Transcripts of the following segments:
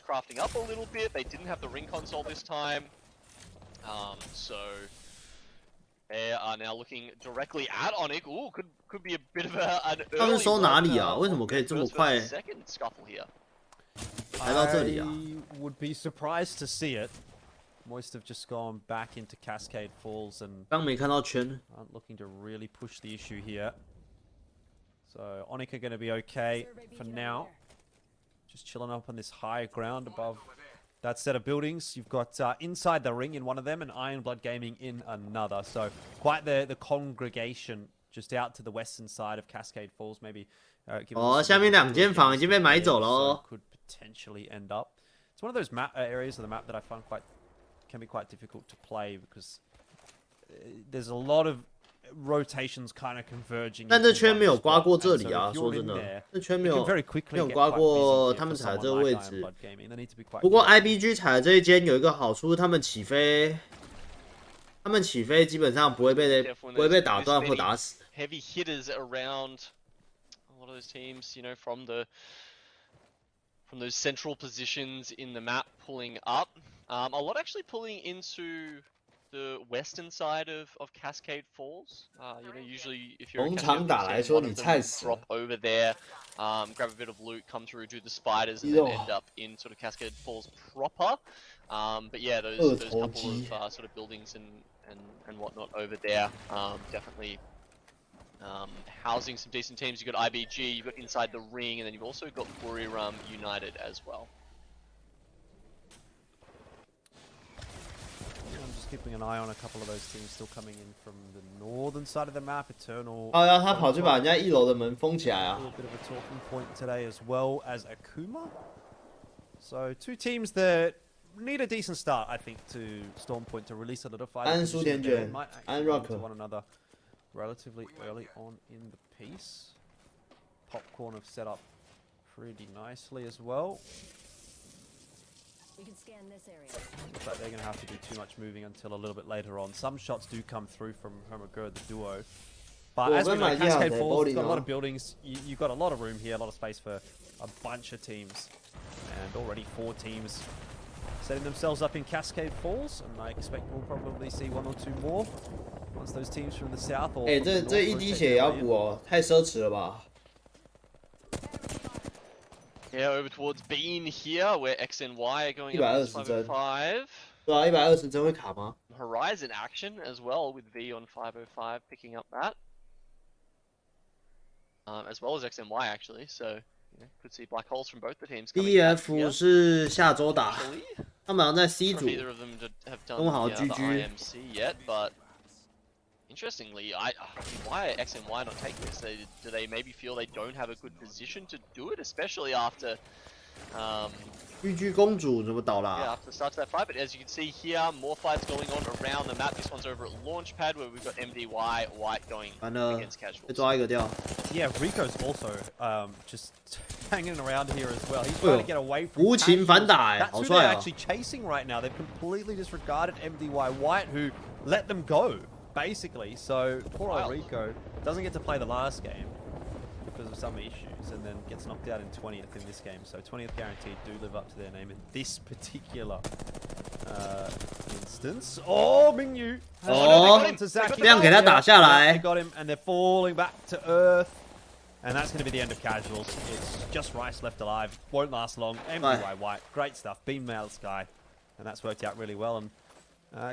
crafting up a little bit. They didn't have the ring console this time. So they are now looking directly at Onyx. Ooh, could be a bit of an early 他们收哪里啊？ one, 为什么可以这么快 second scuffle here? 来到这里啊？ I would be surprised to see it. Moist have just gone back into Cascade Falls and 刚没看到圈。 aren't looking to really push the issue here. So Onyx are going to be okay for now. Just chilling up on this high ground above that set of buildings. You've got inside the ring in one of them and Ironblood Gaming in another. So quite the congregation just out to the western side of Cascade Falls. Maybe 哦，下面2间房已经被买走了哦。 Could potentially end up. It's one of those map areas of the map that I find can be quite difficult to play because there's a lot of rotations kind of converging. 但这圈没有刮过这里啊，说真的，这圈没有刮过他们踩的这个位置。不过 IBG 踩的这一间有一个好处，他们起飞基本上不会被打断或打死。Heavy hitters around a lot of those teams, you know, from those central positions in the map pulling up. A lot actually pulling into the western side of Cascade Falls. You know, usually if you're 通常打来说，你菜死了。 drop over there, grab a bit of loot, come through, do the spiders, and then end up in sort of Cascade Falls proper. But yeah, those couple of sort of buildings and whatnot over there, definitely housing some decent teams. You've got IBG, you've got Inside the Ring, and then you've also got Buriram United as well. I'm just keeping an eye on a couple of those teams still coming in from the northern side of the map. Eternal. 哦，要他跑去把人家1楼的门封起来啊 A bit of a talking point today as well as Akuma. So 2 teams that need a decent start, I think, to Storm Point to really solidify. 安苏田卷， 安 Rock one another relatively early on in the piece. Popcorn have set up pretty nicely as well. We can scan this area. Looks like they're going to have to do too much moving until a little bit later on. Some shots do come through from Homagur, the duo. But as we know, Cascade Falls, you've got a lot of buildings. You've got a lot of room here, a lot of space for a bunch of teams. And already 4 teams setting themselves up in Cascade Falls. And I expect we'll probably see 1 or 2 more once those teams from the south or 这一滴血也要补哦，太奢侈了吧？ Yeah, over towards Bean here, where X and Y are going up to 505. 对啊，120帧会卡吗？ Horizon action as well with V on 505 picking up that. As well as X and Y actually, so you know, could see black holes from both the teams. DF 是下周打，他们好像在 C 组。 Neither of them have done 东豪 the GG。 IMC yet, but interestingly, why are X and Y not taking this? Do they maybe feel they don't have a good position to do it, especially after GG 公主怎么倒啦？ yeah, after the start of that fight? But as you can see here, more fights going on around the map. This one's over at Launchpad where we've got MDY White going 完了， against Casuals. 被抓一个掉。 Yeah, Rico's also just hanging around here as well. He's trying to get away from 无情反打 That's 好 who 帅 they're 啊！ actually chasing right now. They've completely disregarded MDY White, who let them go, basically. So poor old Rico doesn't get to play the last game because of some issues, and then gets knocked out in 20th in this game. So 20th guaranteed do live up to their name in this particular instance. Oh, Mingyu! 哦，这样给他打下 They 来。 got him, and they're falling back to earth. And that's going to be the end of Casuals. It's just Rice left alive. Won't last long. MDY White. Great stuff. Beam Mail Sky. And that's worked out really well. And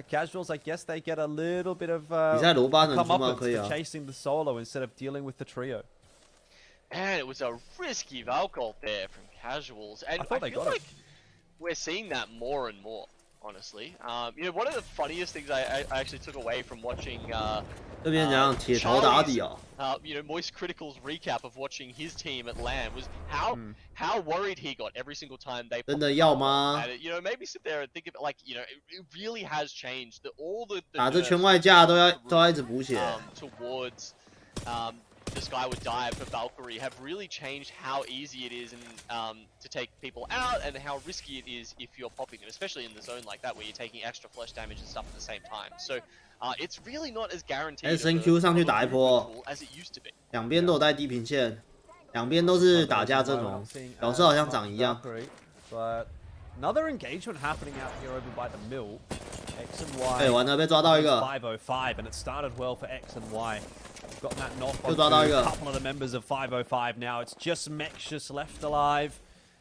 Casuals, I guess they get a little bit of 比赛罗巴能 come 出 up 吗？ with 可以啊。 chasing the solo instead of dealing with the trio. And it was a risky Valcolt there from Casuals. And I feel like we're seeing that more and more, honestly. You know, one of the funniest things I actually took away from watching 这边怎样？铁头打底哦。 you know, Moist Critical's recap of watching his team at LAN was how worried he got every single time they 真的要吗？ you know, maybe sit there and think of it like, you know, it really has changed. All the 打这圈外架都要一直补血。 towards the Skyward Dive for Valkyrie have really changed how easy it is to take people out and how risky it is if you're popping them, especially in the zone like that where you're taking extra flash damage and stuff at the same time. So it's really not as guaranteed SNQ 上去打一波， as it used to be. 两边都有带地平线，两边都是打架阵容，角色好像长一样。 But Another engagement happening out here over by the mill. X and Y. 哎，完了，被抓到一个。505, and it started well for X and Y. Gotten that knock on a couple of the members of 505 now. It's just Mexus left alive.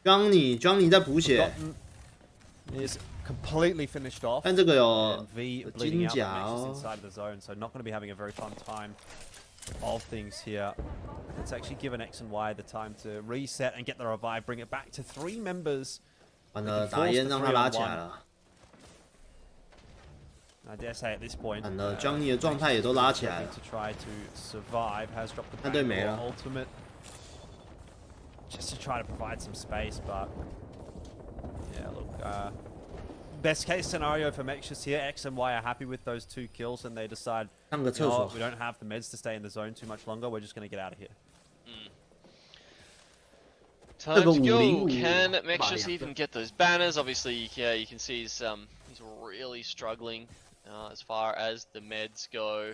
Johnny 在补血。Is completely finished off. 但这个有 V bleeding out Mexus inside of the zone, so not going to be having a very fun time of things here. It's actually given X and Y the time to reset and get the revive, bring it back to 3 members. 完了，打烟让他拉起来了。 I dare say at this point, Johnny 的状态也都拉起来了。 To try to survive, has dropped the 他队没了。 ultimate, just to try to provide some space, but yeah, look, best case scenario for Mexus here. X and Y are happy with those 2 kills, and they decide, you know what, we don't have the meds to stay in the zone too much longer. We're just going to get out of here. Time to go. Can Mexus even get those banners? Obviously, yeah, you can see he's really struggling as far as the meds go.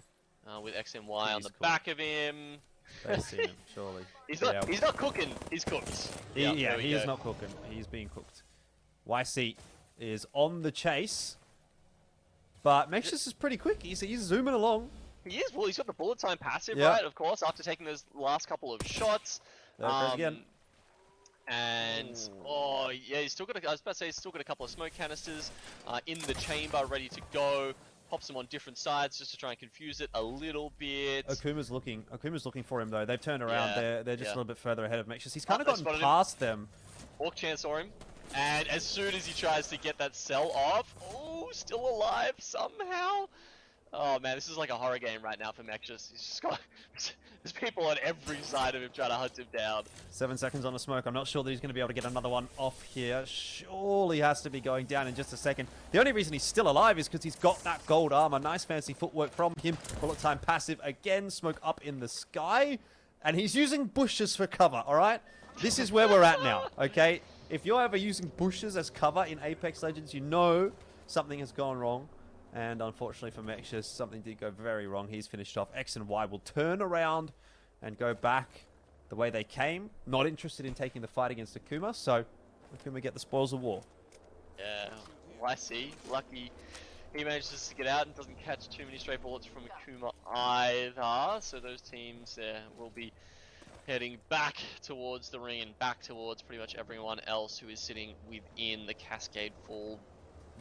With X and Y on the back of him. They see him, surely. He's not cooking. He's cooked. He is not cooking. He's being cooked. YC is on the chase, but Mexus is pretty quick. He's zooming along. He is. Well, he's got the bullet time passive, right? Of course, after taking those last couple of shots. There it goes again. And oh yeah, he's still got. I was about to say he's still got a couple of smoke canisters in the chamber, ready to go. Pops them on different sides just to try and confuse it a little bit. Akuma's looking for him though. They've turned around. They're just a little bit further ahead of Mexus. He's kind of gotten past them. Hawk Chan saw him, and as soon as he tries to get that cell off, oh, still alive somehow. Oh man, this is like a horror game right now for Mexus. He's just got there's people on every side of him trying to hunt him down. 7 seconds on a smoke. I'm not sure that he's going to be able to get another one off here. Surely has to be going down in just a second. The only reason he's still alive is because he's got that gold armor. Nice fancy footwork from him. Bullet time passive again. Smoke up in the sky. And he's using bushes for cover, alright? This is where we're at now, okay? If you're ever using bushes as cover in Apex Legends, you know something has gone wrong. And unfortunately for Mexus, something did go very wrong. He's finished off. X and Y will turn around and go back the way they came. Not interested in taking the fight against Akuma, so Akuma get the spoils of war. Yeah, YC, lucky he manages to get out and doesn't catch too many stray bullets from Akuma either. So those teams will be heading back towards the ring and back towards pretty much everyone else who is sitting within the Cascade Fall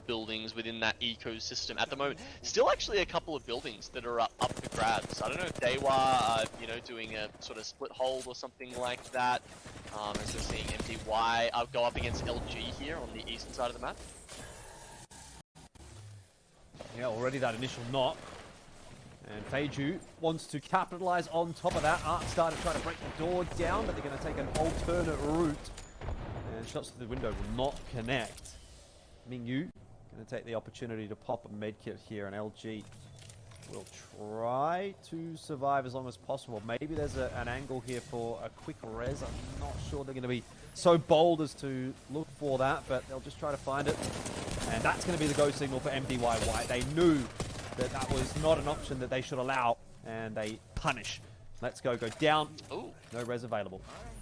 buildings within that ecosystem at the moment. Still actually a couple of buildings that are up for grabs. I don't know if Dewa are, doing a sort of split hold or something like that. As we're seeing MDY go up against LG here on the eastern side of the map. Yeah, already that initial knock. And Feiju wants to capitalize on top of that. Artstar to try to break the door down, but they're going to take an alternate route. And shots through the window will not connect. Mingyu going to take the opportunity to pop a medkit here, and LG will try to survive as long as possible. Maybe there's an angle here for a quick res. I'm not sure they're going to be so bold as to look for that, but they'll just try to find it. And that's going to be the go signal for MDY. They knew that that was not an option that they should allow, and they punish. Let's go down. Ooh. No res available.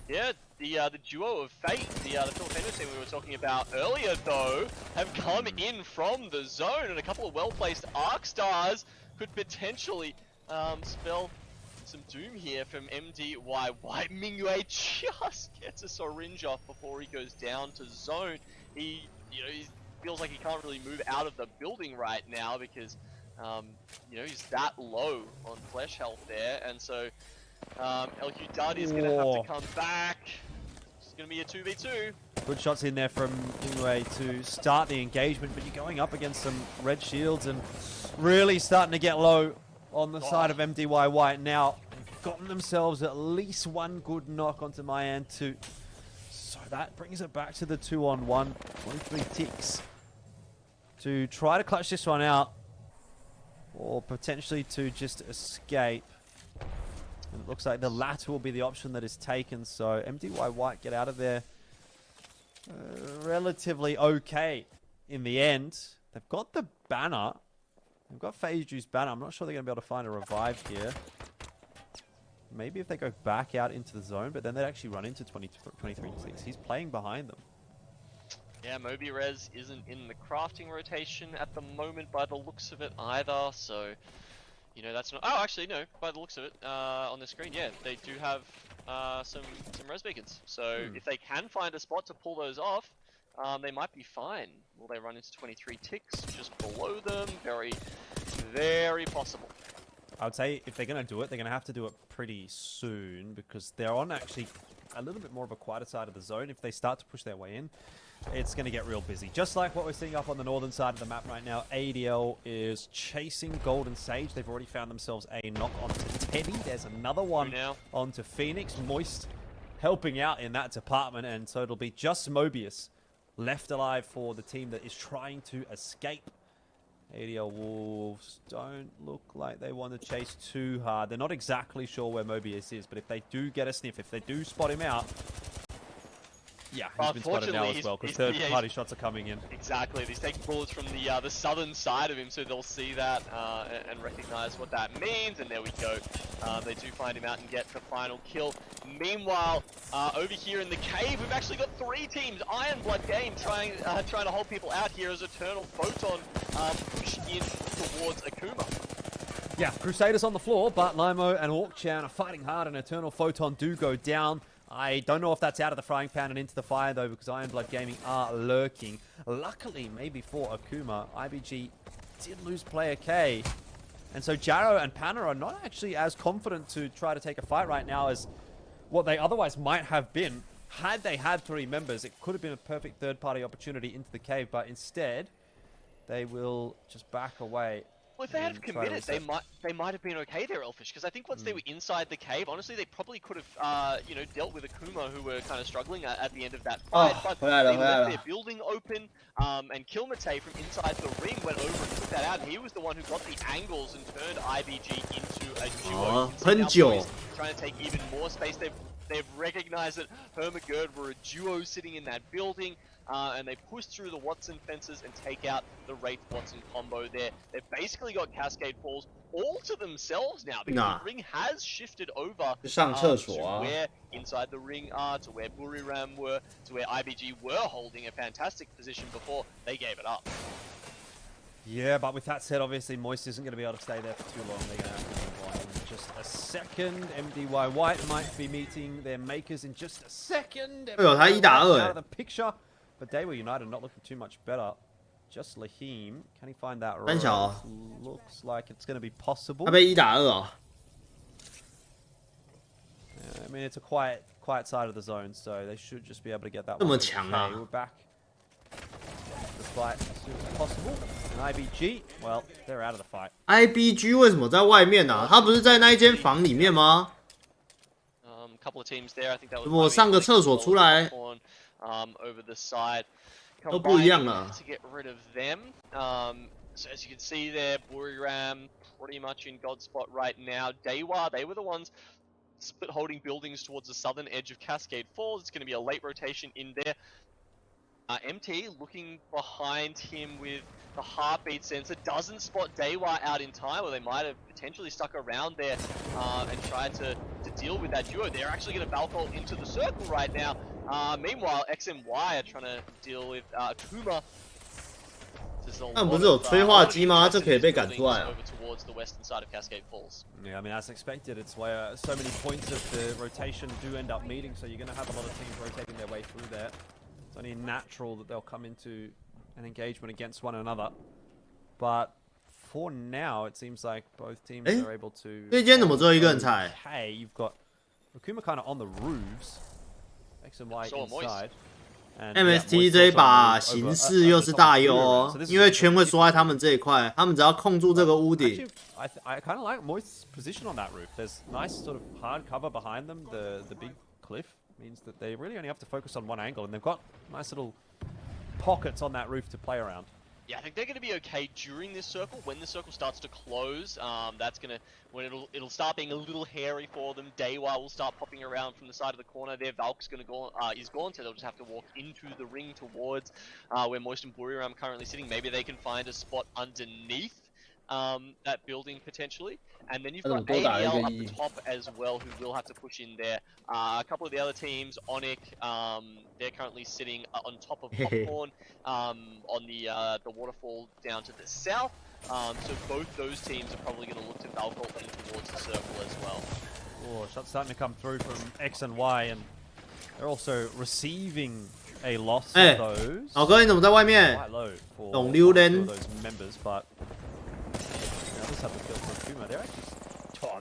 Yeah, the duo of Fate, the Filipinos team we were talking about earlier, though, have come in from the zone, and a couple of well-placed arc stars could potentially spell some doom here from MDY. Mingyue just gets a syringe off before he goes down to zone. He feels like he can't really move out of the building right now because, he's that low on flesh health there, and so LQ Dud is going to have to come back. It's going to be a 2v2. Good shots in there from Mingyue to start the engagement, but you're going up against some red shields and really starting to get low on the side of MDY White now. They've gotten themselves at least one good knock onto Mayan 2. So that brings it back to the 2-on-1. 23 ticks to try to clutch this one out, or potentially to just escape. And it looks like the latter will be the option that is taken, so MDY White get out of there relatively okay in the end. They've got the banner. They've got Feiju's banner. I'm not sure they're going to be able to find a revive here. Maybe if they go back out into the zone, but then they'd actually run into 23-6. He's playing behind them. Yeah, Moby Res isn't in the crafting rotation at the moment by the looks of it either, so you know that's not. Oh, actually no. By the looks of it, on the screen, yeah, they do have some res beacons. So if they can find a spot to pull those off, they might be fine. Will they run into 23 ticks just below them? Very, very possible. I would say if they're going to do it, they're going to have to do it pretty soon because they're on actually a little bit more of a quieter side of the zone. If they start to push their way in, it's going to get real busy. Just like what we're seeing up on the northern side of the map right now, ADL is chasing Golden Sage. They've already found themselves a knock onto Teddy. There's another one onto Phoenix. Moist helping out in that department, and so it'll be just Mobius left alive for the team that is trying to escape. ADL Wolves don't look like they want to chase too hard. They're not exactly sure where Mobius is, but if they do get a sniff, if they do spot him out, yeah, he's been spotted now as well, because third-party shots are coming in. Exactly, he's taking bullets from the southern side of him, so they'll see that and recognize what that means, and there we go. They do find him out and get the final kill. Meanwhile, over here in the cave, we've actually got 3 teams. Iron Blood Game trying to hold people out here as Eternal Photon push in towards Akuma. Yeah, Crusaders on the floor, but Limo and Orkchan are fighting hard, and Eternal Photon do go down. I don't know if that's out of the frying pan and into the fire, though, because Iron Blood Gaming are lurking. Luckily, maybe for Akuma, IBG did lose player K. And so Jarrow and Panna are not actually as confident to try to take a fight right now as what they otherwise might have been. Had they had 3 members, it could have been a perfect third-party opportunity into the cave, but instead, they will just back away. Well, if they had committed, they might have been okay there, Elfish, because I think once they were inside the cave, honestly, they probably could have, you know, dealt with Akuma, who were kind of struggling at the end of that fight. But they left their building open, and Kilmate from inside the ring went over and took that out, and he was the one who got the angles and turned IBG into a duo. Trying to take even more space. They've recognized that Hermagerd were a duo sitting in that building. And they push through the Watson fences and take out the Wraith-Watson combo there. They've basically got Cascade Falls all to themselves now because the ring has shifted over to where inside the ring are, to where Buriram were, to where IBG were holding a fantastic position before they gave it up. Yeah, but with that said, obviously Moist isn't going to be able to stay there for too long. They're going to have to move on in just a second. MDY White might be meeting their makers in just a second. Out of the picture. But Daewoo United not looking too much better. Just Lahim. Can he find that right? Looks like it's going to be possible. I mean, it's a quiet side of the zone, so they should just be able to get that one. Okay, we're back. The fight as soon as possible. And IBG, well, they're out of the fight. IBG 为什么在外面呢？他不是在那一间房里面吗？ Couple of teams there. I think that was 我上个厕所出来。 over the side, to get rid of them. So as you can see there, Buriram pretty much in God's spot right now. Daewoo, they were the ones split holding buildings towards the southern edge of Cascade Falls. It's going to be a late rotation in there. MT looking behind him with the heartbeat sensor, doesn't spot Daewoo out in time, or they might have potentially stuck around there and tried to deal with that duo. They're actually going to Valkyrie into the circle right now. Meanwhile, XMY are trying to deal with Akuma. 那不是有催化剂吗？这可以被赶出来啊。 Yeah, I mean, as expected, it's where so many points of the rotation do end up meeting, so you're going to have a lot of teams rotating their way through there. It's only natural that they'll come into an engagement against one another. But for now, it seems like both teams are able to... 这间怎么只有一个人踩？ Hey, you've got Akuma kind of on the roofs. X and Y inside. MST 这一把形势又是大优哦，因为圈会缩在他们这一块，他们只要控住这个屋顶。I kind of like Moist's position on that roof. There's nice sort of hard cover behind them. The big cliff means that they really only have to focus on one angle, and they've got nice little pockets on that roof to play around. Yeah, I think they're going to be okay during this circle. When the circle starts to close, that's going to when it'll start being a little hairy for them. Daewoo will start popping around from the side of the corner. Their Valk's going to go is gone, so they'll just have to walk into the ring towards where Moist and Buriram currently sitting. Maybe they can find a spot underneath that building potentially. And then you've got ADL at the top as well, who will have to push in there. A couple of the other teams, Onyx, they're currently sitting on top of Popcorn on the waterfall down to the south. So both those teams are probably going to look to Valcolt in towards the circle as well. Oh, shots starting to come through from X and Y, and they're also receiving a loss of those. 老哥，你怎么在外面？ Quite low for 懂榴莲 those members, but the others have the kill for Kuma. They're actually,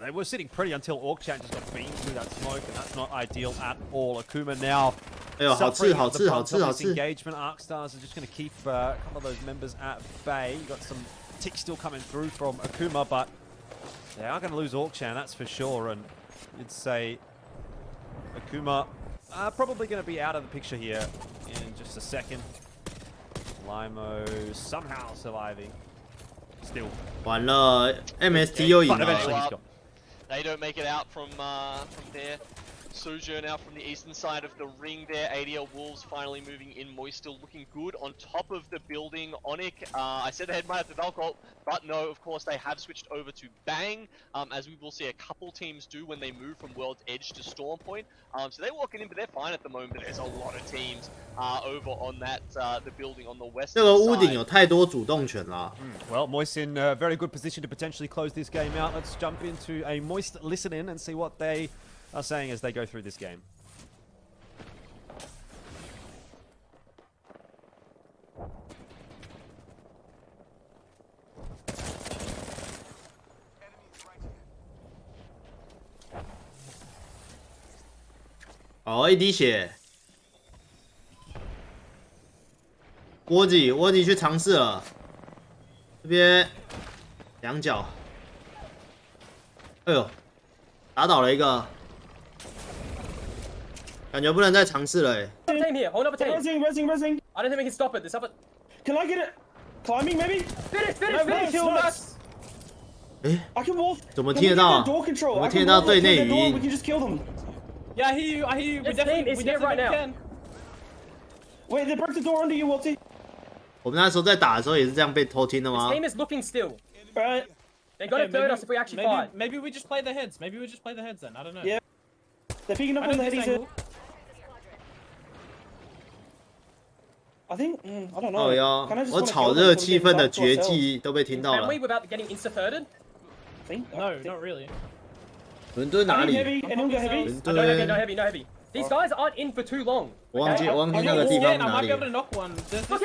they were sitting pretty until Orkchan just got beamed through that smoke, and that's not ideal at all. Akuma now. 哎呦，好吃，好吃，好吃，好吃。 Engagement. Arcstars are just going to keep a couple of those members at bay. You got some ticks still coming through from Akuma, but they are going to lose Orkchan, that's for sure. And you'd say Akuma probably going to be out of the picture here in just a second. Limo somehow surviving. Still. 完了 ，MST 又赢 But eventually 了。 he's gone. They don't make it out from there. Suju now from the eastern side of the ring there. ADL Wolves finally moving in. Moist still looking good on top of the building. Onyx, I said they might have the Valcolt, but no, of course they have switched over to Bang, as we will see a couple teams do when they move from World's Edge to Storm Point. So they're walking in, but they're fine at the moment. But there's a lot of teams over on that the building on the west. 这个屋顶有太多主动权了。 Well, Moist in a very good position to potentially close this game out. Let's jump into a Moist listen in and see what they are saying as they go through this game. Oh, 一滴血。窝子去尝试了，这边两脚。哎呦，打倒了一个。 感觉不能再尝试了哎。Team here, hold up a team. Resing. I don't think we can stop it. There's up it. Can I get it? Climbing maybe? Finish. Kill us. 哎， I can walk. 怎么听得到啊？ Door control. 我们听得到队内语音。 We can just kill them. Yeah, I hear you. This team is here right now. Wait, they broke the door under you, Walty. 我们那时候在打的时候也是这样被偷听的吗 This？team is looking still. Right. They're gonna third us if we actually fight. Maybe we just play the heads. Maybe we just play the heads then. I don't know. Yeah. They're picking up on the headies here. I think, I don't know. 哦哟 Can I，just 我 wanna 炒 kill them 热 so we 气 can 氛的 back to 绝 ourselves? 技都被听到 Can 了 we。without getting insta-thirded? No, not really. 伦敦哪 I 里？ need heavy. Anyone got heavy? 伦 No heavy, no 敦。 heavy, no heavy. These guys aren't in for too long. 我忘记 okay? 那个地方 Yeah, I 哪 might 里 be able to knock one. Look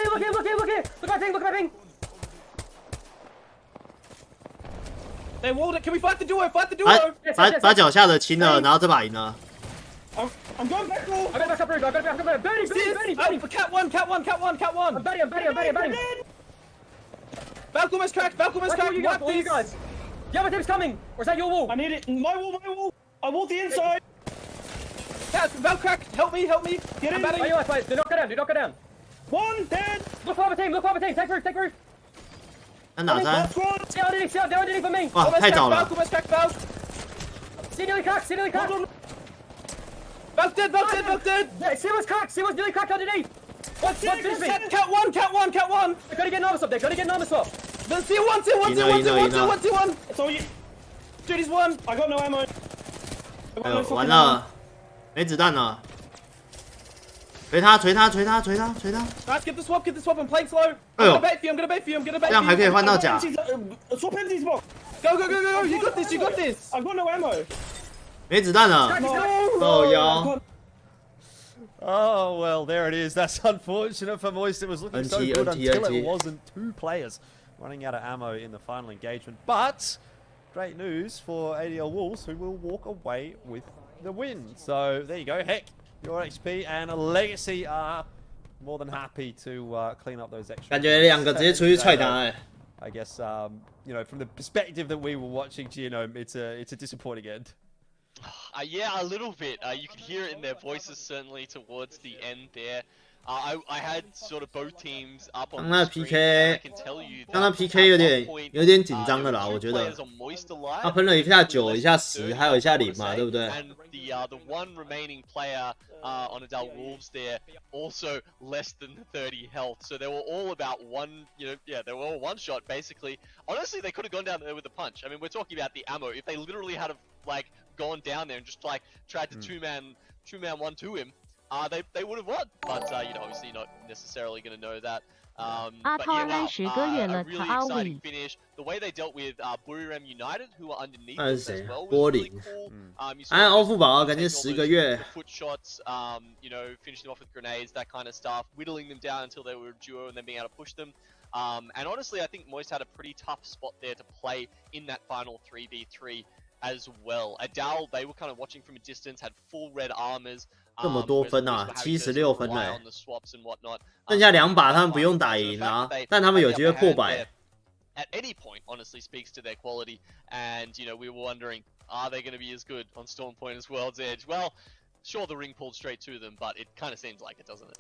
here. Look at my ping, look at my ping. They walled it. Can we fight the duo? Fight the 把 duo. 脚下的清了，然后这把赢了。 I'm going back wall. I got back up route, I got back up route. Bernie. Oh, cat one. I'm betting. Valkyrie was cracked. What you guys? The other team's coming. Or is that your wall? I need it. My wall. I walk the inside. Val crack. Help me. Get I'm in. batting. Oh, you guys, do not go down. One dead. Look for other team. Take roof. 他哪山？ Squad. Stay underneath for me. 哇，太早了。 Valkyrie cracked. Val. See nearly cracked. Val's dead. Yeah, see what's nearly cracked underneath. What's finish me? Cat one. They're gonna get an armor swap. Let's see one. It's all you. Dude, he's one. I got no ammo. 哎呦，完了，没子弹了。锤他！ Guys, get the swap. I'm playing slow. Eh yo. I'm gonna bait for you. 这样还可以换到甲。 Swap empties box. Go. You got this. I've got no ammo. 没子弹了。 哦哟。 Oh, well, there it is. That's unfortunate for Moist. It was looking so good until it wasn't. 2 players running out of ammo in the final engagement. But great news for ADL Wolves, who will walk away with the win. So there you go. Heck, your XP and Legacy are more than happy to clean up those extra. 感觉两个直接出去踹他哎。 I guess, you know, from the perspective that we were watching Genome, it's a disappointing end. Yeah, a little bit. You could hear it in their voices certainly towards the end there. I had sort of both teams up on 那 the screen, PK， and I can tell you 刚刚 that PK 有 at 点 one point, 有点紧张 there 的 were 啦， two 我觉得。 players on Moist alive, 他喷了一下 basically 9， less 一下 than 10， 30, 还有一下 I wanna 0嘛， say, 对不对？ and the one remaining player on Adele Wolves there also less than 30 health, so they were all about one, they were all one shot basically. Honestly, they could have gone down there with a punch. I mean, we're talking about the ammo. If they literally had like gone down there and just like tried to two-man 1-2 him, they would have won. But obviously you're not necessarily going to know that. But yeah, wow, a really exciting finish. The way they dealt with Buriram United, who are underneath them as well, was really cool. You saw 欧付宝 them 感觉 taking all 10个 those 月。 foot shots, finishing them off with grenades, that kind of stuff, whittling them down until they were a duo and then being able to push them. And honestly, I think Moist had a pretty tough spot there to play in that final 3v3 as well. Adal, they were kind of watching from a distance, had full red armors. 这么多分啊，76分嘞， 剩下2把他们不用打赢啊，但他们有机会破百。 At any point, honestly, speaks to their quality. And we were wondering, are they going to be as good on Storm Point as World's Edge? Well, sure, the ring pulled straight to them, but it kind of seems like it, doesn't it?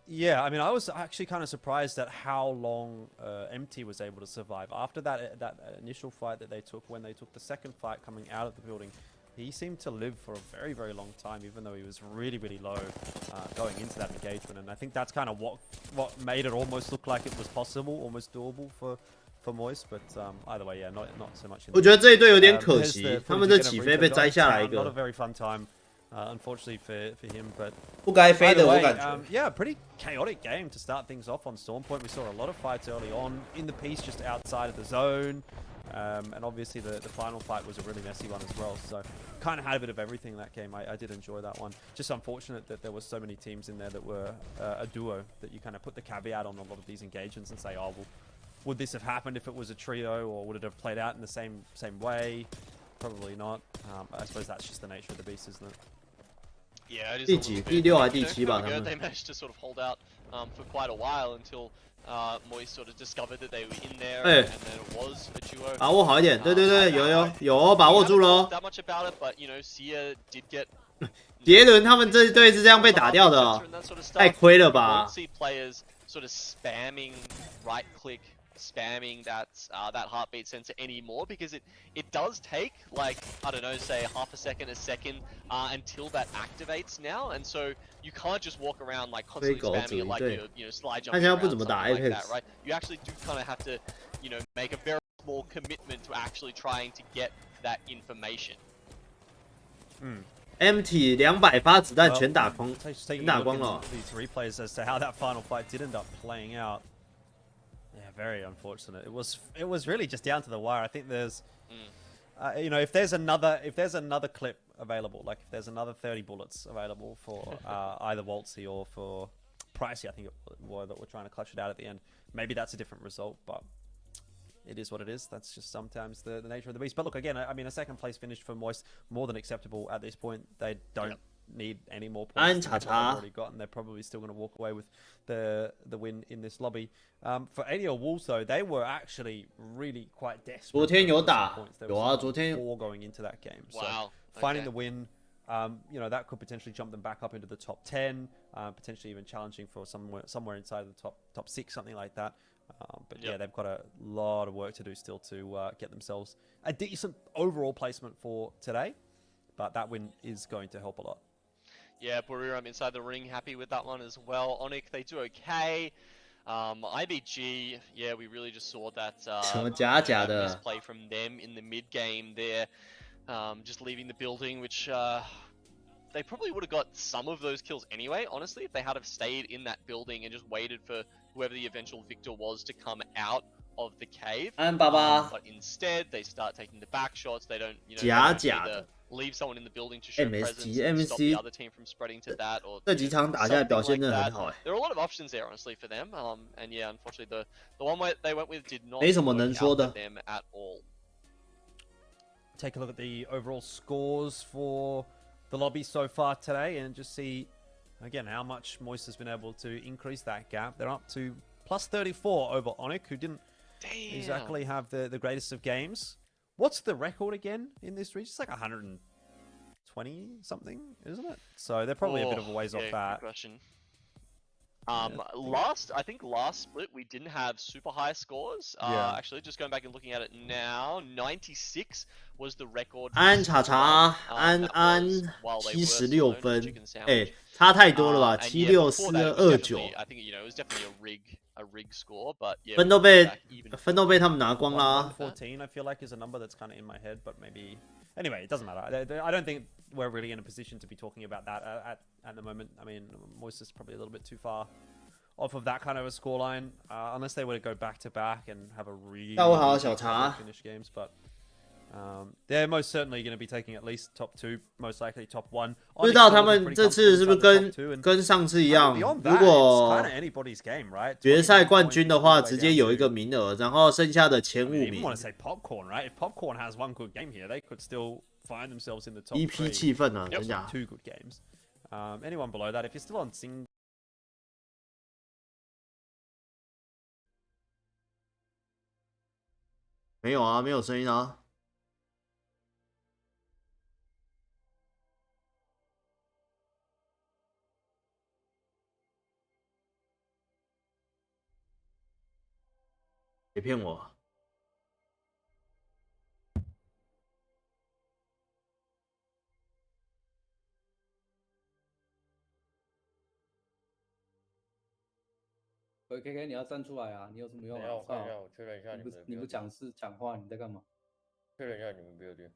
Yeah, I mean, I was actually kind of surprised at how long MT was able to survive after that initial fight that they took. When they took the second fight coming out of the building, he seemed to live for a very, very long time, even though he was really, really low going into that engagement. And I think that's kind of what made it almost look like it was possible, almost doable for Moist. But either way, yeah, not so much. 我觉得这一队有点可惜，他们的起飞被摘下来一个。 Not a very fun time. Unfortunately for him, but 不该飞的，我感觉。 Yeah, pretty chaotic game to start things off on Storm Point. We saw a lot of fights early on in the piece, just outside of the zone, and obviously the final fight was a really messy one as well. So kind of had a bit of everything in that game. I did enjoy that one. Just unfortunate that there were so many teams in there that were a duo, that you kind of put the caveat on a lot of these engagements and say, oh, well, would this have happened if it was a trio, or would it have played out in the same way? Probably not. I suppose that's just the nature of the beast, isn't it? Yeah, it is. 第几？第6还是第7吧？他 They 们。 managed to sort of hold out for quite a while until Moist sort of discovered that they were in there, 哎 and then it was a duo. 把握好一点，对对对，有把握住喽。 That much about it, but Sia did get. 杰伦他们这一队是这样被打掉的哦，太亏了吧 You won't see players sort of spamming right click, spamming that heartbeat sensor anymore, because it does take like, I don't know, say half a second until that activates now, and so you can't just walk around like constantly spamming it like you're slide jumping around, something like that, right? You actually do kind of have to make a very small commitment to actually trying to get that information. MT 200发子弹全打光，全打光了。 These replays as to how that final fight did end up playing out. Yeah, very unfortunate. It was really just down to the wire. I think there's, if there's another clip available, like if there's another 30 bullets available for either Waltzy or for Pricey, I think it was, that we're trying to clutch it out at the end. Maybe that's a different result, but it is what it is. That's just sometimes the nature of the beast. But look, again, I mean, a second place finish for Moist, more than acceptable at this point. They don't need any more points than they've already got, and they're probably still going to walk away with the win in this lobby. For ADL Wolves, though, they were actually really quite desperate. 昨天有打， There 有 was 啊，昨天 4 going into that game. So Wow. finding the win, that could potentially jump them back up into the top 10, potentially even challenging for somewhere inside of the top 6, something like that. But yeah, they've got a lot of work to do still to get themselves a decent overall placement for today. But that win is going to help a lot. Yeah, Buriram inside the ring, happy with that one as well. Onyx, they do okay. IBG, yeah, we really just saw that misplay from them in the mid game there, just leaving the building, which they probably would have got some of those kills anyway, honestly, if they had have stayed in that building and just waited for whoever the eventual victor was to come out of the cave. But instead, they start taking the back shots. They don't, either leave someone in the building to show presence and stop the other team from spreading to that, or 这几场打下来表现真的很好哎。 There are a lot of options there, honestly, for them. And yeah, unfortunately, the one where they went with did not 没什么能说的。 work out for them at all. Take a look at the overall scores for the lobby so far today, and just see again how much Moist has been able to increase that gap. They're up to plus 34 over Onyx, who didn't exactly have the greatest of games. What's the record again in this region? It's like 120 something, isn't it? So they're probably a bit of a ways off that. I think last split we didn't have super high scores. Actually, just going back and looking at it now, 96 was the record. 安查查，安76分，哎，差太多了吧？764229， I think it was definitely a rig score, but yeah. 分都被他们拿光啦。114, I feel like, is a number that's kind of in my head, but maybe. Anyway, it doesn't matter. I don't think we're really in a position to be talking about that at the moment. I mean, Moist is probably a little bit too far off of that kind of a scoreline, unless they were to go back to back and have a really finish games. But they're most certainly going to be taking at least top 2, most likely top 1. 不知道他们这次是不是跟上次一样？如果决赛冠军的话，直接有一个名额，然后剩下的前5名。Popcorn has one good game here, they could still find themselves in the top 3. 一批气氛啊，真假 ？2 good games. Anyone below that, if you're still on single. 没有啊，没有声音啊。别骗我！喂 ，KK， 你要站出来啊！你有什么用啊？我看一下，我确认一下你不讲话，你在干嘛？确认一下你们BOD。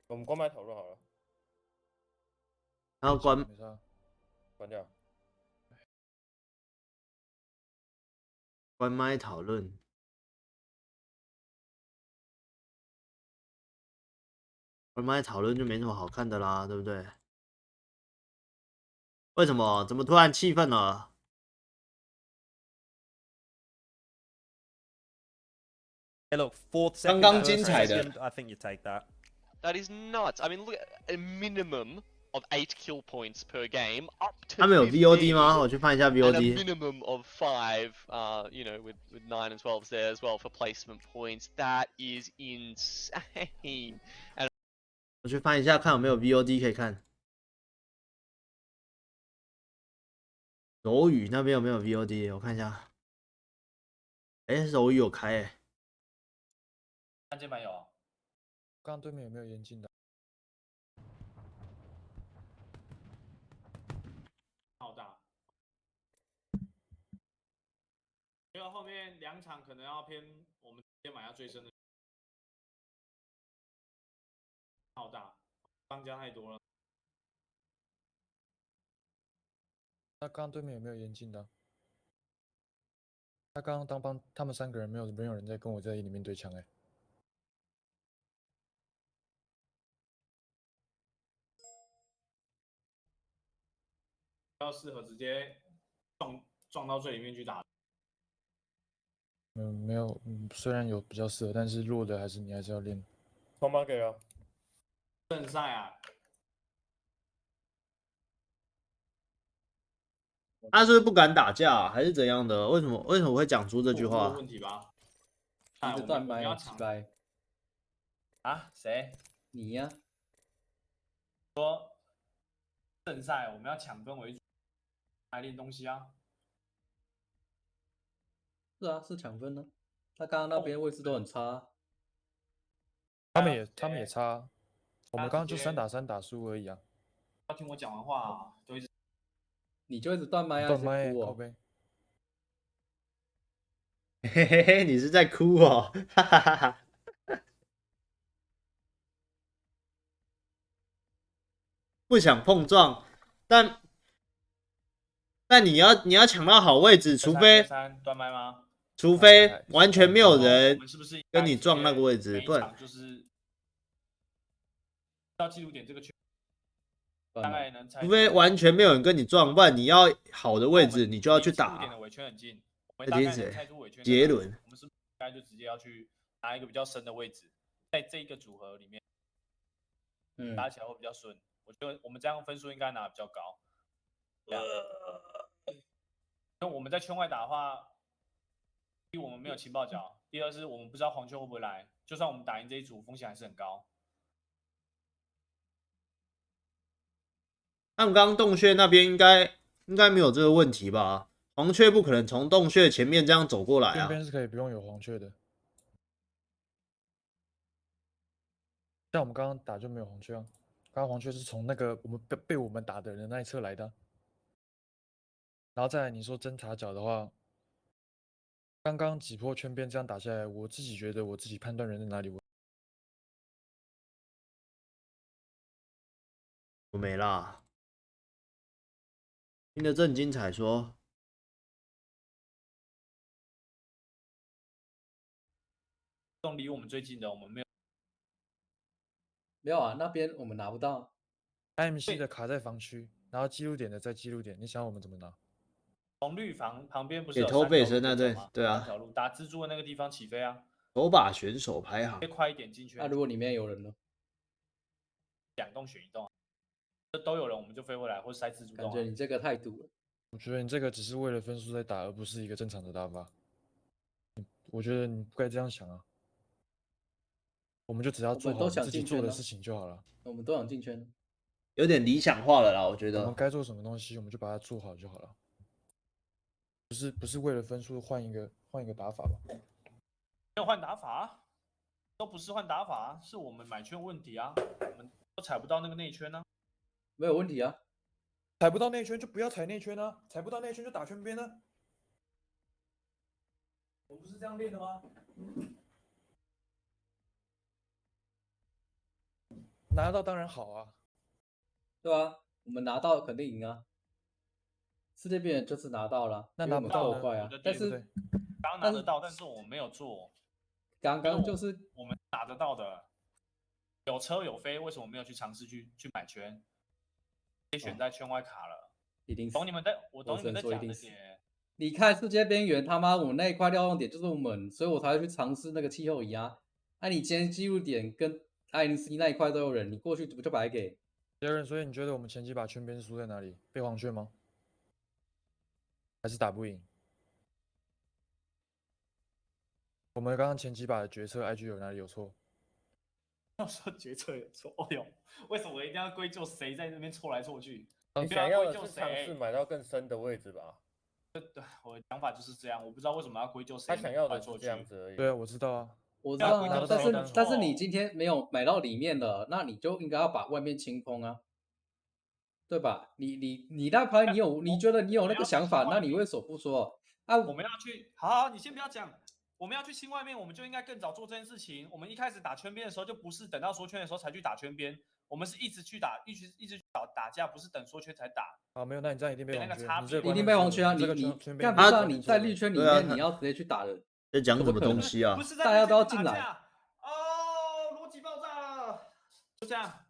我们关麦讨论好了。然后关掉。关麦讨论。关麦讨论就没什么好看的啦，对不对？为什么？怎么突然气愤了？刚刚精彩的。I think you take that. That is nuts. I mean, look at a minimum of 8 kill points per game, up to. 他们有 VOD 吗？我去看一下 VOD. And a minimum of 5, with 9 and 12s there as well for placement points. That is insane. And 我去翻一下，看有没有 VOD 可以看。柔语那边有没有 VOD？ 我看一下。哎，柔语有开哎。看键盘有。刚刚对面有没有严禁的？好大。因为后面2场可能要偏我们先买下最深的。好大，帮加太多了。那刚刚对面有没有严禁的？他刚刚帮他们3个人没有人在跟我在里面对枪哎。比较适合直接撞到最里面去打。没有，虽然有比较适合，但是弱的你还是要练。从马给了。正赛啊。他是不是不敢打架，还是怎样的？为什么会讲出这句话？问题吧。一直断麦要起掰。啊？谁？你呀、说正赛我们要抢分为主，来练东西啊。是啊，是抢分呢、他刚刚那边位置都很差。他们也差。我们刚刚就3打3打输而已啊。要听我讲完话，就一直。你就一直断麦啊，断麦哦。嘿嘿嘿，你是在哭哦，哈哈哈哈。不想碰撞，但你要抢到好位置，除非断麦吗？除非完全没有人跟你撞那个位置，不然就是到记录点这个区，大概能猜。除非完全没有人跟你撞，不然你要好的位置，你就要去打。点的尾圈很近，我们大概能猜出尾圈。杰伦，我们是不是应该就直接要去拿一个比较深的位置，在这一个组合里面，打起来会比较顺。我觉得我们这样分数应该拿得比较高。因为我们在圈外打的话，第一我们没有情报角，第二是我们不知道黄圈会不会来，就算我们打赢这一组，风险还是很高。他们刚刚洞穴那边应该没有这个问题吧？黄雀不可能从洞穴前面这样走过来啊。这边是可以不用有黄雀的，像我们刚刚打就没有黄雀啊。刚刚黄雀是从那个我们被我们打的人那一侧来的。然后再来你说侦察角的话，刚刚几波圈边这样打下来，我自己觉得我自己判断人在哪里。我没啦，听得正精彩说。离我们最近的，我们没有啊，那边我们拿不到。IMC 的卡在防区，然后记录点的在记录点，你想我们怎么拿？从绿房旁边不是有给偷背身那对啊，三条路打蜘蛛的那个地方起飞啊。手把选手排行，快一点进去。那如果里面有人呢？2栋选1栋，都有人我们就飞回来，或者塞蜘蛛洞。感觉你这个态度了。我觉得你这个只是为了分数在打，而不是一个正常的打法。我觉得你不该这样想啊。我们就只要做好自己做的事情就好了。我们都想进圈，有点理想化了啦，我觉得。我们该做什么东西，我们就把它做好就好了。不是为了分数换一个打法吧？没有换打法，都不是换打法，是我们买圈问题啊，我们都踩不到那个内圈呢。没有问题啊。踩不到内圈就不要踩内圈啊，踩不到内圈就打圈边啊。我不是这样练的吗？拿到当然好啊，对啊，我们拿到肯定赢啊。世界边缘就是拿到了，那拿不到够快啊。但是刚拿得到，但是我没有做。刚刚就是我们拿得到的，有车有飞，为什么没有去尝试去买圈？被选在圈外卡了。一定是。懂你们的，我懂你们在讲这些。你看世界边缘，他妈我那一块调用点就是我们，所以我才会去尝试那个气候仪啊。那你今天记录点跟 INC 那一块都有人，你过去不就白给？别人，所以你觉得我们前几把圈边输在哪里？被黄雀吗？还是打不赢？我们刚刚前几把的决策 ，IG 有哪里有错？要说决策有错，哦呦，为什么我一定要归咎谁在那边错来错去？你想要的是尝试买到更深的位置吧？我的想法就是这样，我不知道为什么要归咎谁。他想要的是这样子而已。对啊，我知道啊，我知道啊，但是你今天没有买到里面的，那你就应该要把外面清空啊，对吧？你那盘你觉得你有那个想法，那你为什么不说啊？我们要去，好，你先不要讲。我们要去清外面，我们就应该更早做这件事情。我们一开始打圈边的时候，就不是等到缩圈的时候才去打圈边，我们是一直去打，一直去打架，不是等缩圈才打。啊，没有，那你这样一定被黄圈，一定被黄圈啊！你干不上，你在绿圈里面你要直接去打人。在讲什么东西啊？大家都要进来。哦，逻辑爆炸，就这样，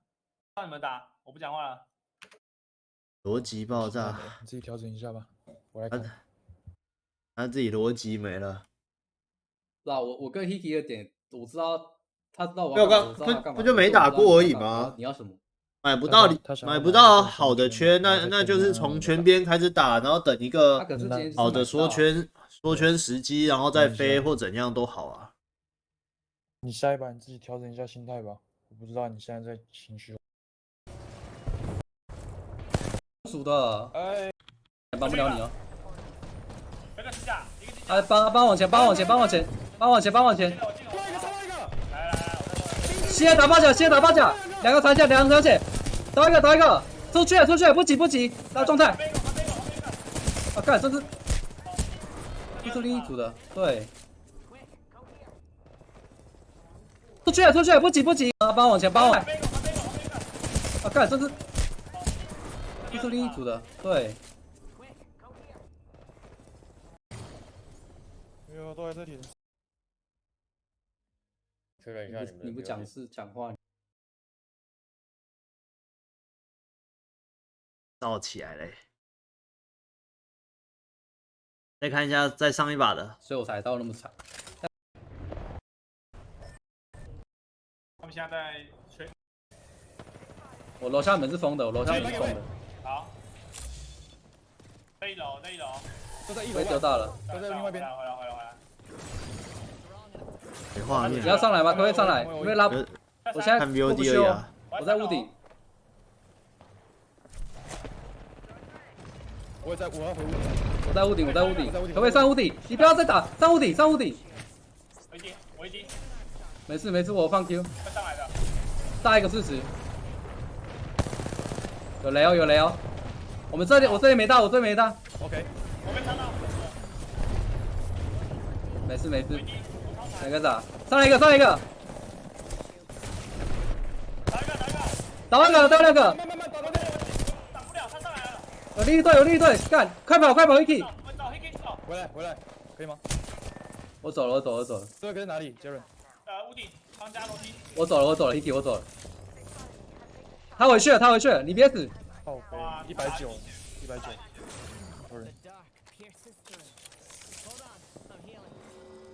让你们打，我不讲话了。逻辑爆炸，你自己调整一下吧，我来看。他自己逻辑没了。那我跟 Hiki 的点，我知道他知道我要干嘛，不就没打过而已吗？你要什么？买不到好的圈，那就是从圈边开始打，然后等一个好的缩圈时机，然后再飞或怎样都好啊。你下一把你自己调整一下心态吧，我不知道你现在在情绪。属的，哎，帮不了你哦。那个支架，哎，帮往前。先打八甲，两个残血，倒一个，出去，不急，大状态。啊，干，这是另一组的，对。出去，不急，帮往前。啊，干，这是另一组的，对。没有，都在这里。你不讲事讲话，闹起来嘞！再看一下再上一把的，所以我才到那么惨。他们现在在吹。我楼下门是封的，好。这一楼。都在1楼。被丢到了。都在另外一边。回来。没画面。你要上来吗？可不可以上来？因为拉，我现在看 VOD 而已啊。我在屋顶。我要回屋顶。我在屋顶，可不可以上屋顶？你不要再打，上屋顶。我一滴。没事，我放 Q。会上来的。大一个40。有雷哦。我这里没到，我这里没到。OK。我被插到。没事。哪个打？上来一个。打一个。打2个。慢打到那个，打不了，他上来了。有另一队，干，快跑 ，Hiki。回来，可以吗？我走了。这个跟哪里 ，Jaren？屋顶，方家楼梯。我走了 ，Hiki，我走了。他回去了，你别死。靠北，190。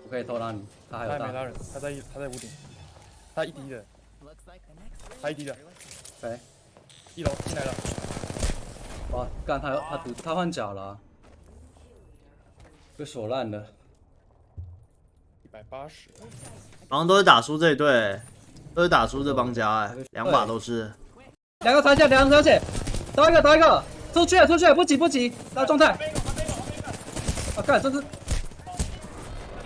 我可以偷拉你，他还有大。他没拉人，他在屋顶，他一滴的。哎，1楼进来了。哇，干他换脚了、啊，被锁烂了。180。好像都是打输这一队，都是打输这帮家2把都是。2个传线，打一个，出去，不急，打状态。啊，干，这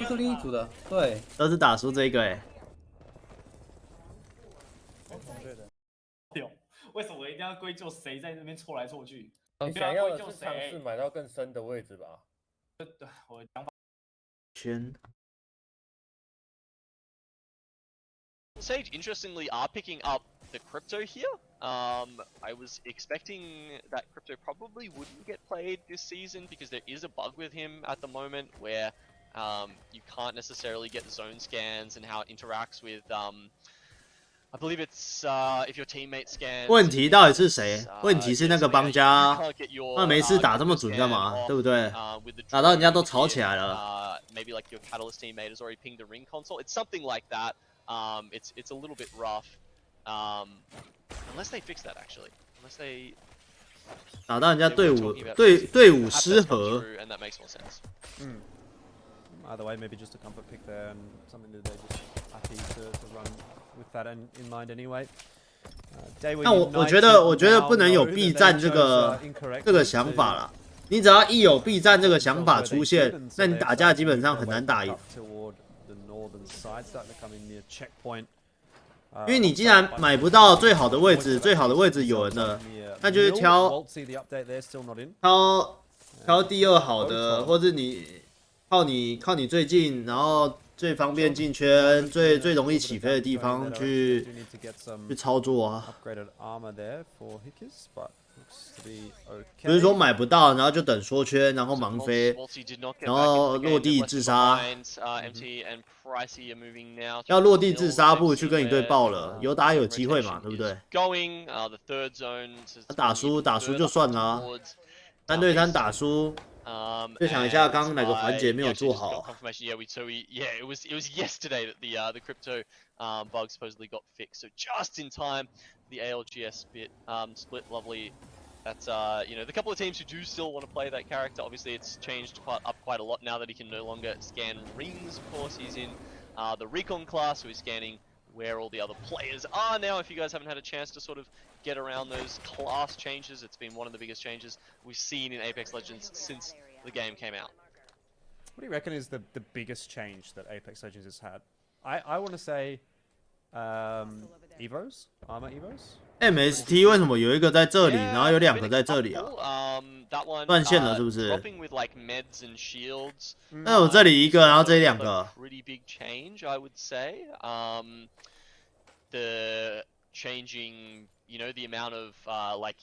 是另一组的，对，都是打输这个为什么我一定要归咎谁在那边错来错去？你想要的是尝试买到更深的位置吧？对，我的想法。Sage, interestingly, are picking up the crypto here. I was expecting that crypto probably wouldn't get played this season because there is a bug with him at the moment where you can't necessarily get zone scans and how it interacts with I believe it's if your teammate scans. 问题到底是谁？问题是那个帮家，那没事打这么准干嘛？对不对？打到人家都吵起来了。Maybe like your Catalyst teammate has already pinged the ring console. It's something like that. It's a little bit rough. Unless they fix that actually. Unless they 打到人家队伍失和。 And that makes more sense. Either way, maybe just a comfort pick there and something that they're just happy to run with that in mind anyway. 那我觉得不能有避战这个想法啦。你只要一有避战这个想法出现，那你打架基本上很难打赢。因为你既然买不到最好的位置有人了，那就是挑第2好的，或者你靠你最近，然后最方便进圈、最容易起飞的地方去操作啊。不是说买不到，然后就等缩圈，然后盲飞，然后落地自杀。要落地自杀，不如去跟你队爆了，有打有机会嘛，对不对？打输就算了啊，3对3打输。就想一下刚刚哪个环节没有做好。Yeah, it was yesterday that the crypto bug supposedly got fixed. So just in time, the ALGS bit split lovely. That's the couple of teams who do still want to play that character. Obviously, it's changed quite a lot now that he can no longer scan rings. Of course, he's in the recon class, so he's scanning where all the other players are now. If you guys haven't had a chance to sort of get around those class changes, it's been one of the biggest changes we've seen in Apex Legends since the game came out. What do you reckon is the biggest change that Apex Legends has had? I want to say Evos, Armor Evos. MST 为什么有一个在这里，然后有2个在这里啊？断线了是不是？那我这里一个，然后这里2个。Pretty big change, I would say. The changing, the amount of like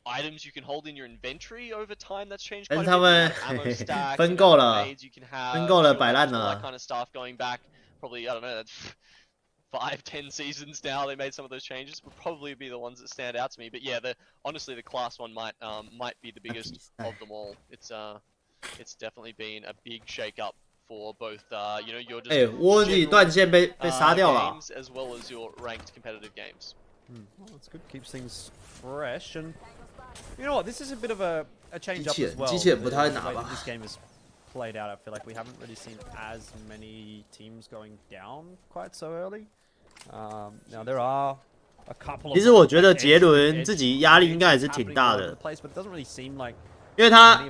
items you can hold in your inventory over time. That's changed quite a bit. 他们分够了，摆烂了。That kind of stuff going back, probably I don't know. 5-10 seasons now, they made some of those changes. Would probably be the ones that stand out to me. But yeah, honestly, the class one might be the biggest of them all. It's definitely been a big shake-up for both your just 断线被杀掉了 games as well as your ranked competitive games. Well, that's good. Keeps things fresh. And you know what? This is a bit of a change-up as well. 机器人不太拿吧 This game is played out. I feel like we haven't really seen as many teams going down quite so early. Now there are a couple. 其实我觉得杰伦自己压力应该也是挺大的。But it doesn't really seem like 因为他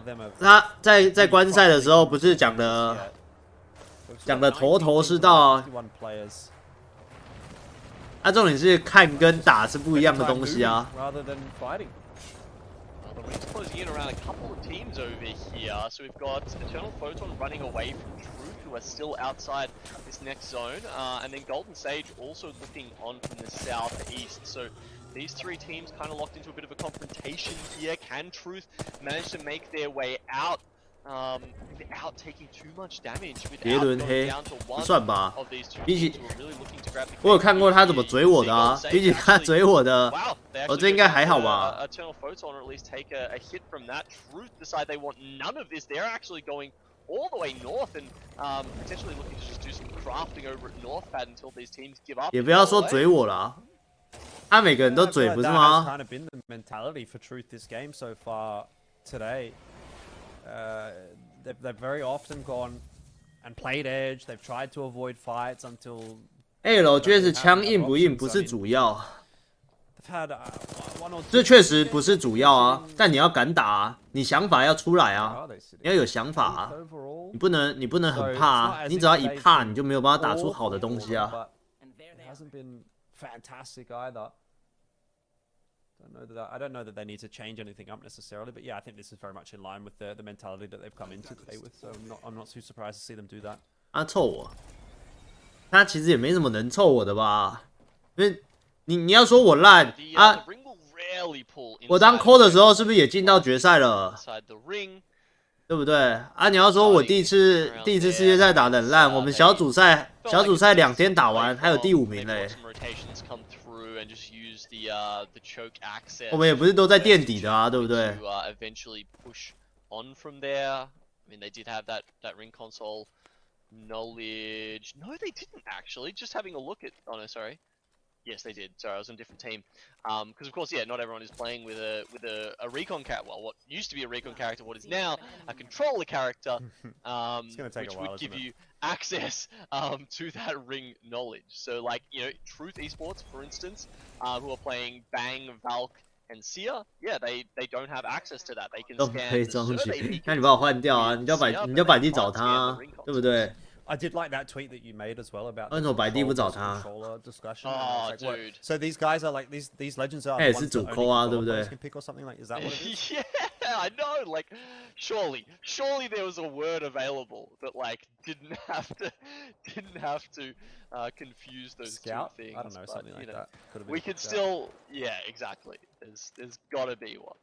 在观赛的时候不是讲的头头是道啊。重点是看跟打是不一样的东西啊。Closing in around a couple of teams over here. So we've got Eternal Photon running away from Truth, who are still outside this next zone. And then Golden Sage also looking on from the southeast. So these three teams kind of locked into a bit of a confrontation here. Can Truth manage to make their way out without taking too much damage? Without going down to one of these two teams who are really looking to grab the 我有看过他怎么嘴我的啊，比起他嘴我的，这应该还好吧。Eternal Photon or at least take a hit from that. Truth decide they want none of this. They're actually going all the way north and potentially looking to just do some crafting over at North Pad until these teams give up. 也不要说嘴我啦，他每个人都嘴不是吗？ Kind of been the mentality for Truth this game so far today. They've very often gone and played edge. They've tried to avoid fights until. LGS 枪硬不硬不是主要，这确实不是主要啊。但你要敢打啊，你想法要出来啊，你要有想法啊，你不能很怕啊，你只要一怕你就没有办法打出好的东西啊。I don't know that they need to change anything up necessarily, but yeah, I think this is very much in line with the mentality that they've come into today with. So I'm not too surprised to see them do that. 他凑我，他其实也没什么能凑我的吧？因为你要说我烂啊，我当 call 的时候是不是也进到决赛了？对不对？啊，你要说我第一次世界赛打得很烂，我们小组赛2天打完，还有第5名嘞。我们也不是都在垫底的啊，对不对？ On from there. I mean, they did have that ring console knowledge. No, they didn't actually. Just having a look at. Oh no, sorry. Yes, they did. Sorry, I was on a different team. Because of course, yeah, not everyone is playing with a recon character. Well, what used to be a recon character, what is now a controller character, which would give you access to that ring knowledge. So, like, you know, Truth Esports, for instance, who are playing Bang, Valk, and Seer, yeah, they don't have access to that. They can scan. 那你把我换掉啊！你叫百地找他，对不对？ I did like that tweet that you made as well about the controller discussion. Oh, like, dude. So these guys are like these legends are. 他也是主抠啊，对不对？ Can pick or something like is that what it is? Yeah, I know. Like, surely there was a word available that like didn't have to confuse those Scout? two things. I don't know, something like that. We could still, yeah, exactly. There's gotta be one.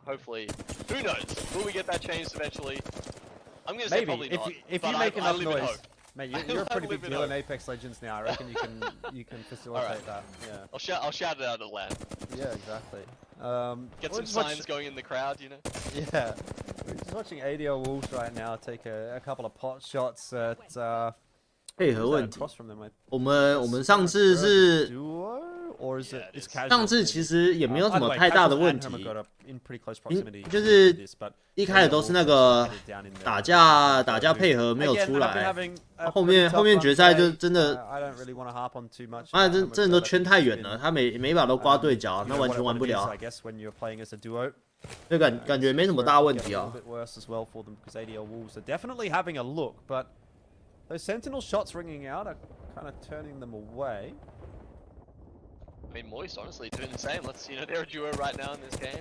Hopefully, who knows? Will we get that changed eventually? I'm gonna say probably not. If you make enough noise, mate, you're a pretty big deal in Apex Legends now. I reckon you can facilitate that. Yeah. I'll shout it out at LAN. Yeah, exactly. Get some signs going in the crowd, you know. Yeah. We're just watching ADL Wolves right now take a couple of pot shots at. 配合问题。我们上次是。 上次其实也没有什么太大的问题，就是一开始都是那个打架配合没有出来，后面决赛就真的，真的都圈太远了，他每把都刮对角，那完全玩不了，就感觉没什么大问题啊。 Those Sentinel shots ringing out are kind of turning them away. I mean, Moist honestly doing the same. They're a duo right now in this game.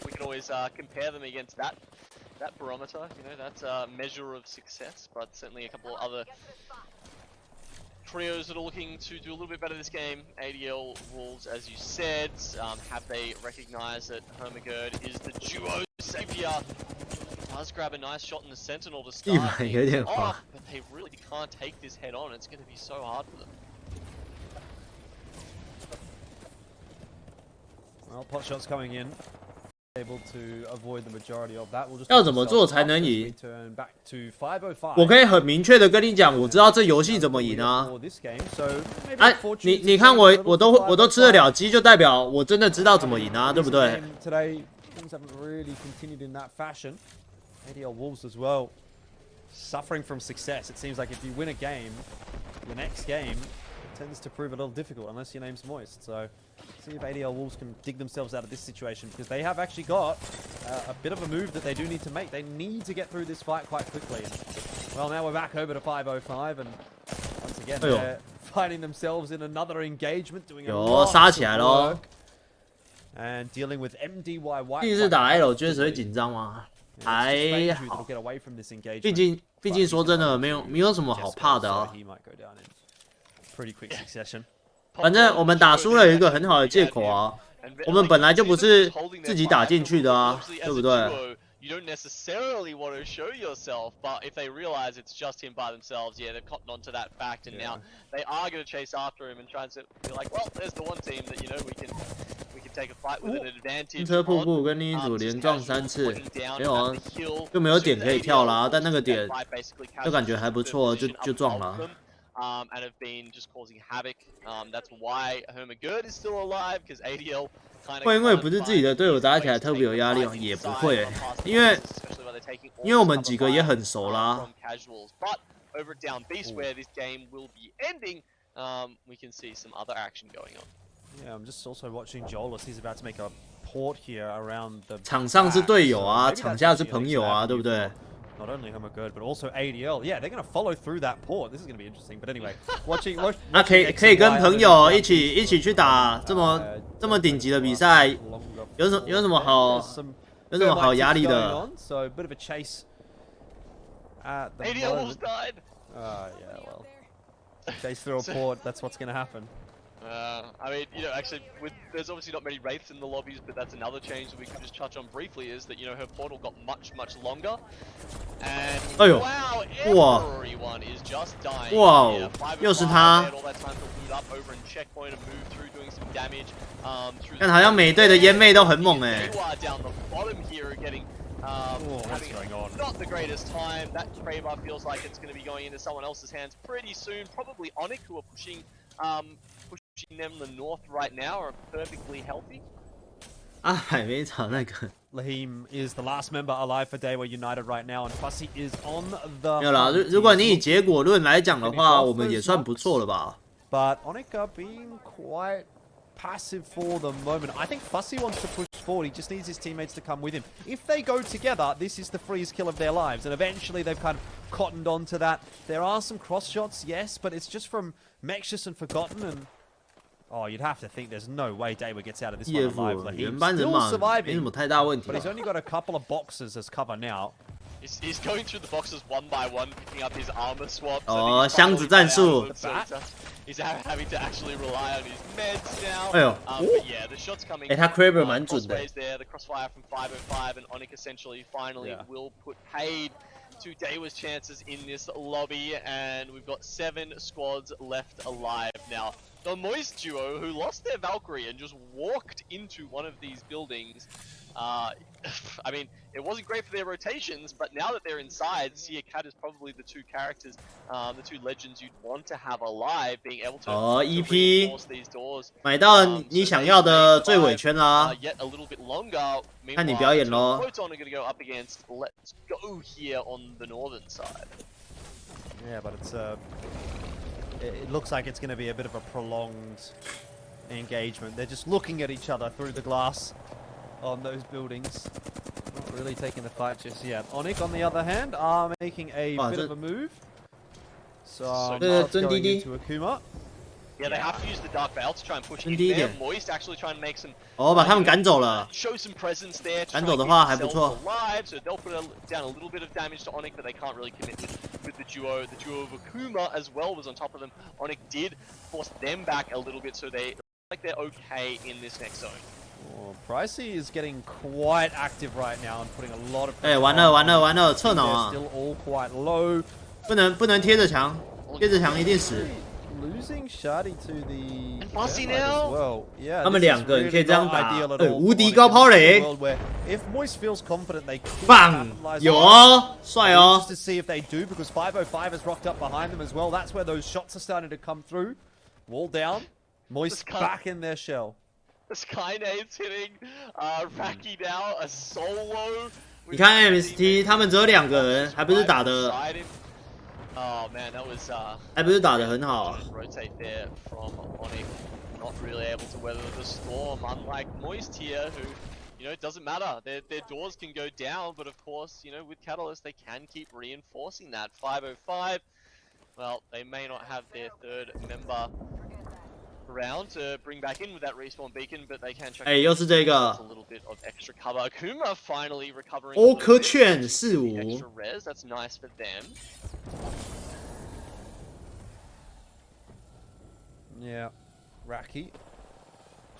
We can always compare them against that barometer. You know, that's a measure of success. But certainly a couple of other trios that are looking to do a little bit better this game. ADL Wolves, as you said, have they recognized that Hermagerd is the duo savior? Does grab a nice shot in the Sentinel to start things off, but they really can't take this head on. It's going to be so hard for them. Well, pot shots coming in, able to avoid the majority of that. 要怎么做才能赢？我可以很明确的跟你讲，我知道这游戏怎么赢啊！哎，你看我都吃得了鸡，就代表我真的知道怎么赢啊，对不对？ ADL Wolves as well, suffering from success. It seems like if you win a game, the next game tends to prove a little difficult unless your name's Moist. So see if ADL Wolves can dig themselves out of this situation, because they have actually got a bit of a move that they do need to make. They need to get through this fight quite quickly. And, well, now we're back over to 505, and once again they're finding themselves in another engagement, doing a lot of work and dealing with MDY. 第一次打 L 觉得只会紧张吗？还好，毕竟说真的，没有什么好怕的啊。反正我们打输了有一个很好的借口啊，我们本来就不是自己打进去的啊，对不对？You don't necessarily want to show yourself, but if they realize it's just him by themselves, yeah, they've cottoned onto that fact, and now they are going to chase after him and try and be like, well, there's the one team that we can take a fight with an advantage. 车瀑布跟另一组连撞3次，没有啊，就没有点可以跳啦，但那个点就感觉还不错，就撞了。And have been just causing havoc. That's why Hermagerd is still alive, because ADL. 会因为不是自己的队友打起来特别有压力吗？也不会，因为我们几个也很熟啦。Over at Down Beast, where this game will be ending, we can see some other action going on. Yeah, I'm just also watching Joelus. He's about to make a port here around the. 场上是队友啊，场下是朋友啊，对不对？ Not only Hermagerd, but also ADL. Yeah, they're going to follow through that port. This is going to be interesting. But anyway, watching 那可以跟朋友一起去打这么顶级的比赛，有什么好压力的 ？So a bit of a chase. ADL almost died. Yeah, well, chase through a port. That's what's going to happen. I mean, actually, there's obviously not many wraiths in the lobbies, but that's another change that we can just touch on briefly. Is that her portal got much longer, and wow, everyone is just dying. Wow, 又是他。 看好像美队的烟妹都很猛哎。 Not the greatest time. That trade bar feels like it's going to be going into someone else's hands pretty soon. Probably Onyx, who are pushing them the north right now, are perfectly healthy. 啊，海绵场那个 Lahim is the last member alive for Daewoo United right now, and Fussy is on the. 没有啦，如果你以结果论来讲的话，我们也算不错了吧。 But Onyx are being quite passive for the moment. I think Fussy wants to push forward. He just needs his teammates to come with him. If they go together, this is the freeze kill of their lives. And eventually they've kind of cottoned onto that. There are some cross shots, yes, but it's just from Mexus and Forgotten. And oh, you'd have to think there's no way Daewoo gets out of this one alive. Lahim's still surviving, but he's only got a couple of boxes as cover now. He's going through the boxes one by one, picking up his armor swaps. 哦，箱子战术。 He's having to actually rely on his meds now. 哎呦， but yeah, the shots coming. 他 Kraber 蛮准的。 There, the crossfire from 505, and Onyx essentially finally will put paid to Daewoo's chances in this lobby, and we've got 7 squads left alive now. The Moist duo, who lost their Valkyrie and just walked into one of these buildings. I mean, it wasn't great for their rotations, but now that they're inside, Sia Cat is probably the two characters, the two legends you'd want to have alive, being able to reinforce these doors. 买到你想要的最尾圈啦。 Yet a little bit longer. 看你表演咯。 Photon are going to go up against Let's Go here on the northern side. Yeah, but it's it looks like it's going to be a bit of a prolonged engagement. They're just looking at each other through the glass on those buildings. Not really taking the fight just yet. Onyx, on the other hand, are making a bit of a move. So going into Akuma. Yeah, they have to use the Dark Veil to try and push in there. Moist actually trying to make some. 哦，把他们赶走了。 Show some presence there. 赶走的话还不错。 Alive, so they'll put down a little bit of damage to Onyx, but they can't really commit with the duo. The duo of Akuma as well was on top of them. Onyx did force them back a little bit, so they look like they're okay in this next zone. Oh, Pricey is getting quite active right now and putting a lot of. 哎，完了，侧脑啊！ Still all quite low. 不能贴着墙，贴着墙一定死。 Losing Shadi to the Fussy now. Well, yeah. 他们两个人可以这样打，无敌高抛雷。 If Moist feels confident, they could 棒，有哦，帅哦。 Just to see if they do, because 505 has rocked up behind them as well. That's where those shots are starting to come through. Wall down. Moist back in their shell. The Skynade's hitting. Raki now a solo. 你看 MST 他们只有2个人，还不是打的 Oh man, that was 还不是打得很好啊。 rotate there from Onyx, not really able to weather the storm, unlike Moist here, who, you know, it doesn't matter. Their doors can go down, but of course, you know, with Catalyst, they can keep reinforcing that. 505, well, they may not have their third member around to bring back in with that respawn beacon, but they can check. 哎，又是这个 a little bit of extra cover. Akuma finally recovering. 欧科券 extra 45， res. That's nice for them. Yeah, Raki.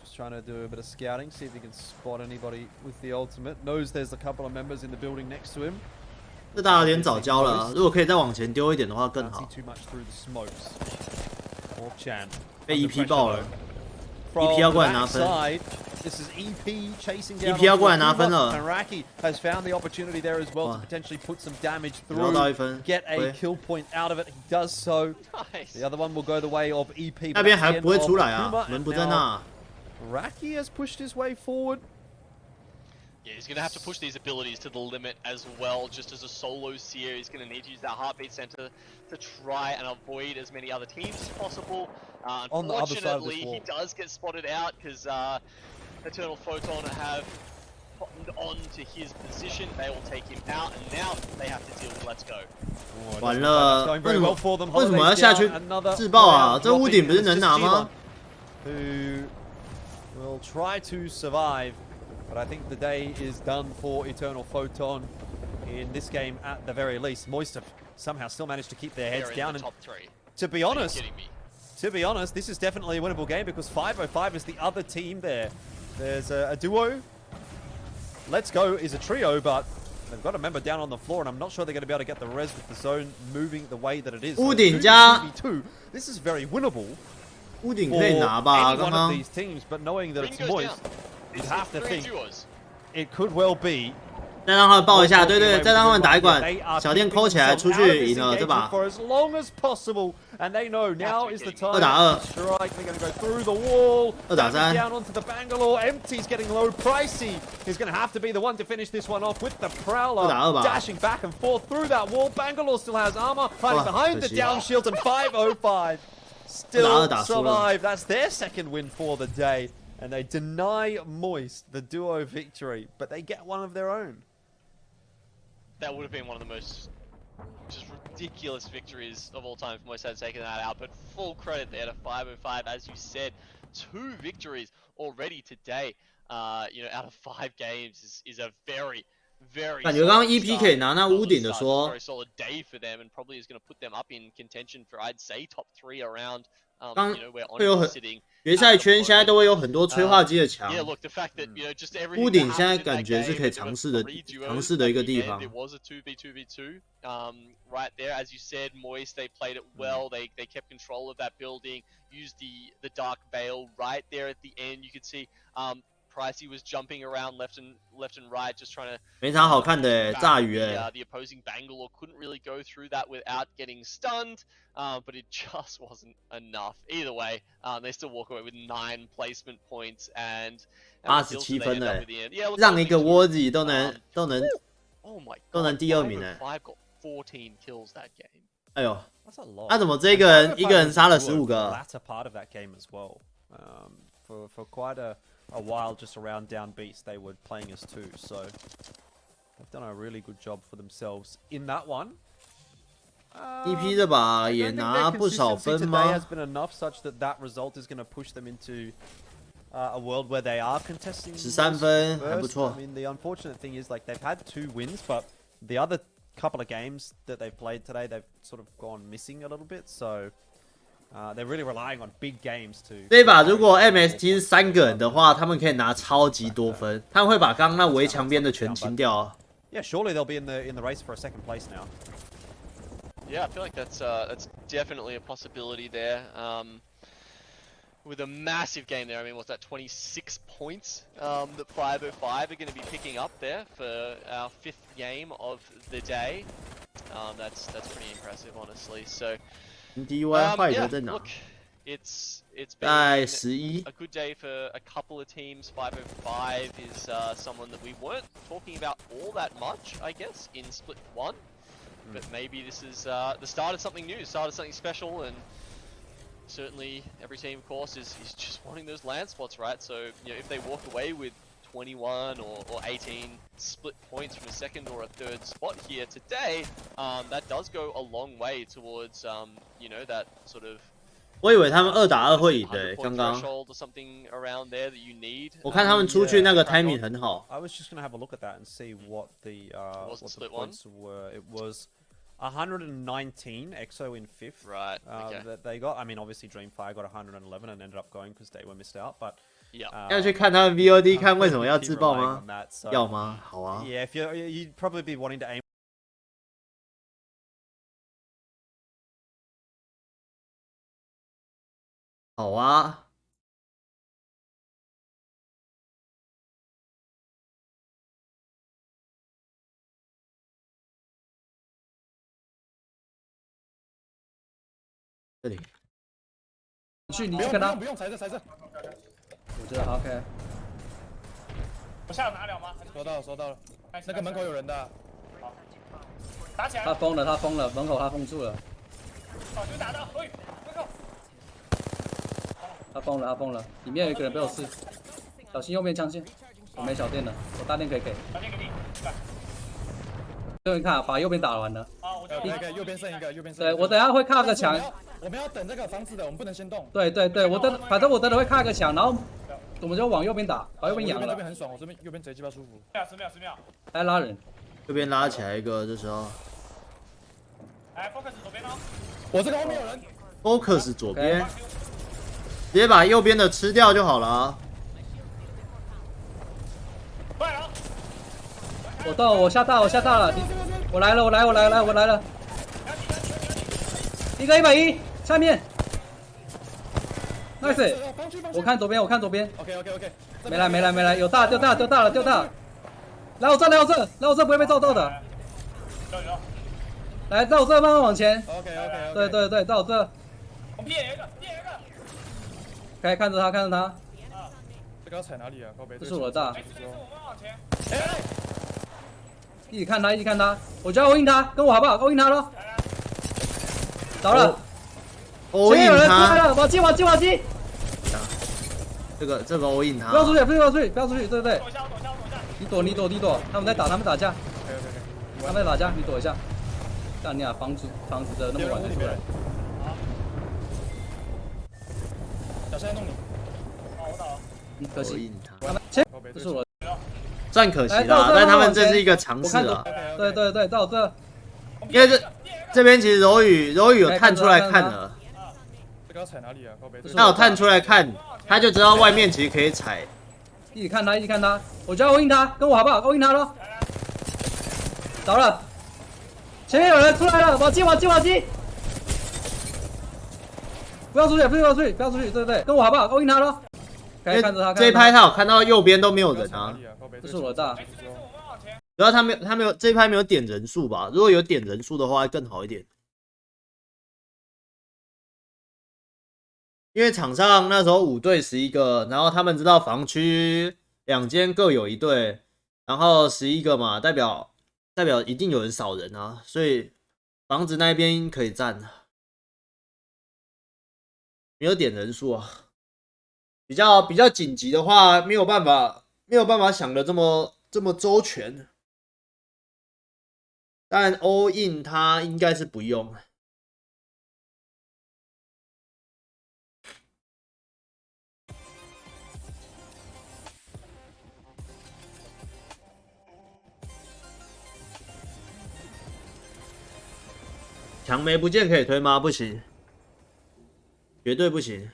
Just trying to do a bit of scouting, see if he can spot anybody with the ultimate. Knows there's a couple of members in the building next to him. 这大家有点早交了，如果可以再往前丢一点的话更好。 Too much through the smokes. Chan 被 EP 爆了 ，EP 要过来拿分。 This is EP chasing down. EP 要过来拿分了。 And Raki has found the opportunity there as well to potentially put some damage through, 拿到1分 get a kill point out of it. He does so. Nice. The other one will go the way of EP. 那边还不会出来啊，人不在那。 Raki has pushed his way forward. Yeah, he's going to have to push these abilities to the limit as well, just as a solo seer. He's going to need to use that heartbeat center to try and avoid as many other teams as possible. On the other side of Unfortunately, this wall. he does get spotted out because Eternal Photon have cottoned on to his position. They will take him out, and now they have to deal with Let's Go. 完了，为什么要下去自爆啊？这屋顶不是能拿吗？ Who will try to survive, but I think the day is done for Eternal Photon in this game at the very least. Moist have somehow still managed to keep their heads They're down. in the And top three. to be Are you honest, kidding me? this is definitely a winnable game because 505 is the other team there. There's a duo. Let's Go is a trio, but they've got a member down on the floor, and I'm not sure they're going to be able to get the res with the zone moving the way that it is. 屋顶加 2v2. This is very winnable. 屋顶可以拿吧？ Any 刚 one 刚 of these teams, but knowing that Ring it's goes Moist, down. you'd It's have to three think duos. it could well be. 再让他们爆一下，对对，再让他们打一管，小店抠起来，出去赢了这把。 For as long as possible, and they know now is the time. 2打2 Strike, they're going to go through the wall. 2打3 Down onto the Bangalore. Empty's getting low. Pricey is going to have to be the one to finish this one off with the Prowler 2打2吧 dashing back and forth through that wall. Bangalore still has armor, hiding behind the 可惜 down shields, and 505 still 2打2 survive. That's their second win for the day, and they deny Moist the duo victory, but they get one of their own. That would have been one of the most just ridiculous victories of all time if Moist had taken that out. But full credit there to 505, as you said, 2 victories already today. You know, out of 5 games is a very, very. 感觉刚刚 EP 可以拿那屋顶的说 very solid day for them, and probably is going to put them up in contention for, I'd say, top 3 around. 刚 You know, where 会有 Onyx 很 is sitting. 决赛圈现在都会有很多催化剂的墙 Yeah, look, the fact that you know just everything. 屋顶 that 现在 happened in 感 that 觉是 game, 可以 there were 尝试的 3 duos 尝试的一个 at the 地 end. 方 It was a 2v2v2. Right there, as you said, Moist, they played it well. They kept control of that building. Used the dark veil right there at the end. You could see Pricey was jumping around left and right, just trying to. 没啥好看的炸鱼哎。 The opposing Bangalore couldn't really go through that without getting stunned, but it just wasn't enough. Either way, they still walk away with 9 placement points and 87分了 Yeah, look, 让一个窝子都能 Oh my 都 god, 能第2名哎。 505 got 14 kills that game. 哎呦， That's a lot. 他怎么这个人一个人杀了15个？ Latter part of that game as well. For quite a while, just around down beats, they were playing as 2. So they've done a really good job for themselves in that one. EP 这把也拿不少分吗 has been enough such that that result is going to push them into a world where they are contesting 13分 first. 还不错 I mean, the unfortunate thing is like they've had 2 wins, but the other couple of games that they've played today, they've sort of gone missing a little bit. So they're really relying on big games to. 这一把如果 MST 是3个人的话，他们可以拿超级多分，他们会把刚刚那围墙边的全清掉。 Yeah, surely they'll be in the race for a second place now. Yeah, I feel like that's definitely a possibility there. With a massive game there, I mean, what's that? 26 points that 505 are going to be picking up there for our 5th game of the day. That's pretty impressive, honestly. So. DY 坏的在哪？ Look, it's been 在11 a good day for a couple of teams. 505 is someone that we weren't talking about all that much, I guess, in Split 1. but maybe this is the start of something new, start of something special, and certainly every team, of course, is just wanting those land spots, right? So you know, if they walk away with 21 or 18 split points from a second or a third spot here today, that does go a long way towards you know, that sort of. 我以为他们2打2会赢的，刚刚。我看他们出去那个 timing 很好。I was just gonna have a look at that and see what the points were. It was 119 EXO in 5th. Right. Okay. That they got. I mean, obviously Dreamfire got 111 and ended up going because they were missed out. But yeah. 要去看他们 VOD 看为什么要自爆吗？要吗？好啊。Yeah, if you'd probably be wanting to aim. 好啊。这里。去，你去跟他。不用，踩着。我知道 ，OK。我下拿了吗？收到了。那个门口有人的。好，打起来。他封了，门口他封住了。好，就打到，门口。他封了，里面有一个人被我刺，小心右边枪线，我没小电了，我大电可以给。小电给你，对，你看，把右边打完了。啊，我右边剩一个，对，我等下会卡个墙。我们要等这个房子的，我们不能先动。对，反正我等会卡个墙，然后我们就往右边打，把右边养了。这边很爽，我这边右边贼鸡巴舒服。10秒。来拉人，右边拉起来一个，这时候。来 ，focus 左边哦。我这个后面有人。focus 左边。直接把右边的吃掉就好了啊！快了！我下大了，我来了！一个110，下面 ，nice！ 我看左边。OK。没来，有大，掉大了！来我这不会被照到的。来，在我这慢慢往前。OK。对，在我这。我们也有一个。可以看着他。这个要踩哪里啊？这是我的大。这是我们往前。一起看他，我就要 all in 他，跟我好不好 ？all in 他咯。着了。all in 他。有人出来了，瓦基。这个 all in 他。不要出去，对。你躲，他们在打架。OK。他们在打架，你躲一下。干你啊，房子的那么晚才出来。小心弄你。我倒了。可惜。这是我。算可惜啦，但他们这是一个尝试啊。对，到这。因为这边其实柔宇有探出来看了。这个要踩哪里啊？他有探出来看，他就知道外面其实可以踩。一起看他，我就要 all in 他，跟我好不好 ？all in 他咯。着了。前面有人出来了，瓦基！不要出去，对，跟我好不好 ？all in 他咯。可以看着他。这一拍他有看到右边都没有人啊。这是我的大。主要他没有这一拍没有点人数吧？如果有点人数的话，会更好一点。因为场上那时候5队11个，然后他们知道防区2间各有1队，然后11个嘛，代表一定有人少人啊，所以房子那边可以站。没有点人数啊，比较紧急的话，没有办法想的这么周全。但 all in 他应该是不用。强梅不见可以推吗？不行，绝对不行。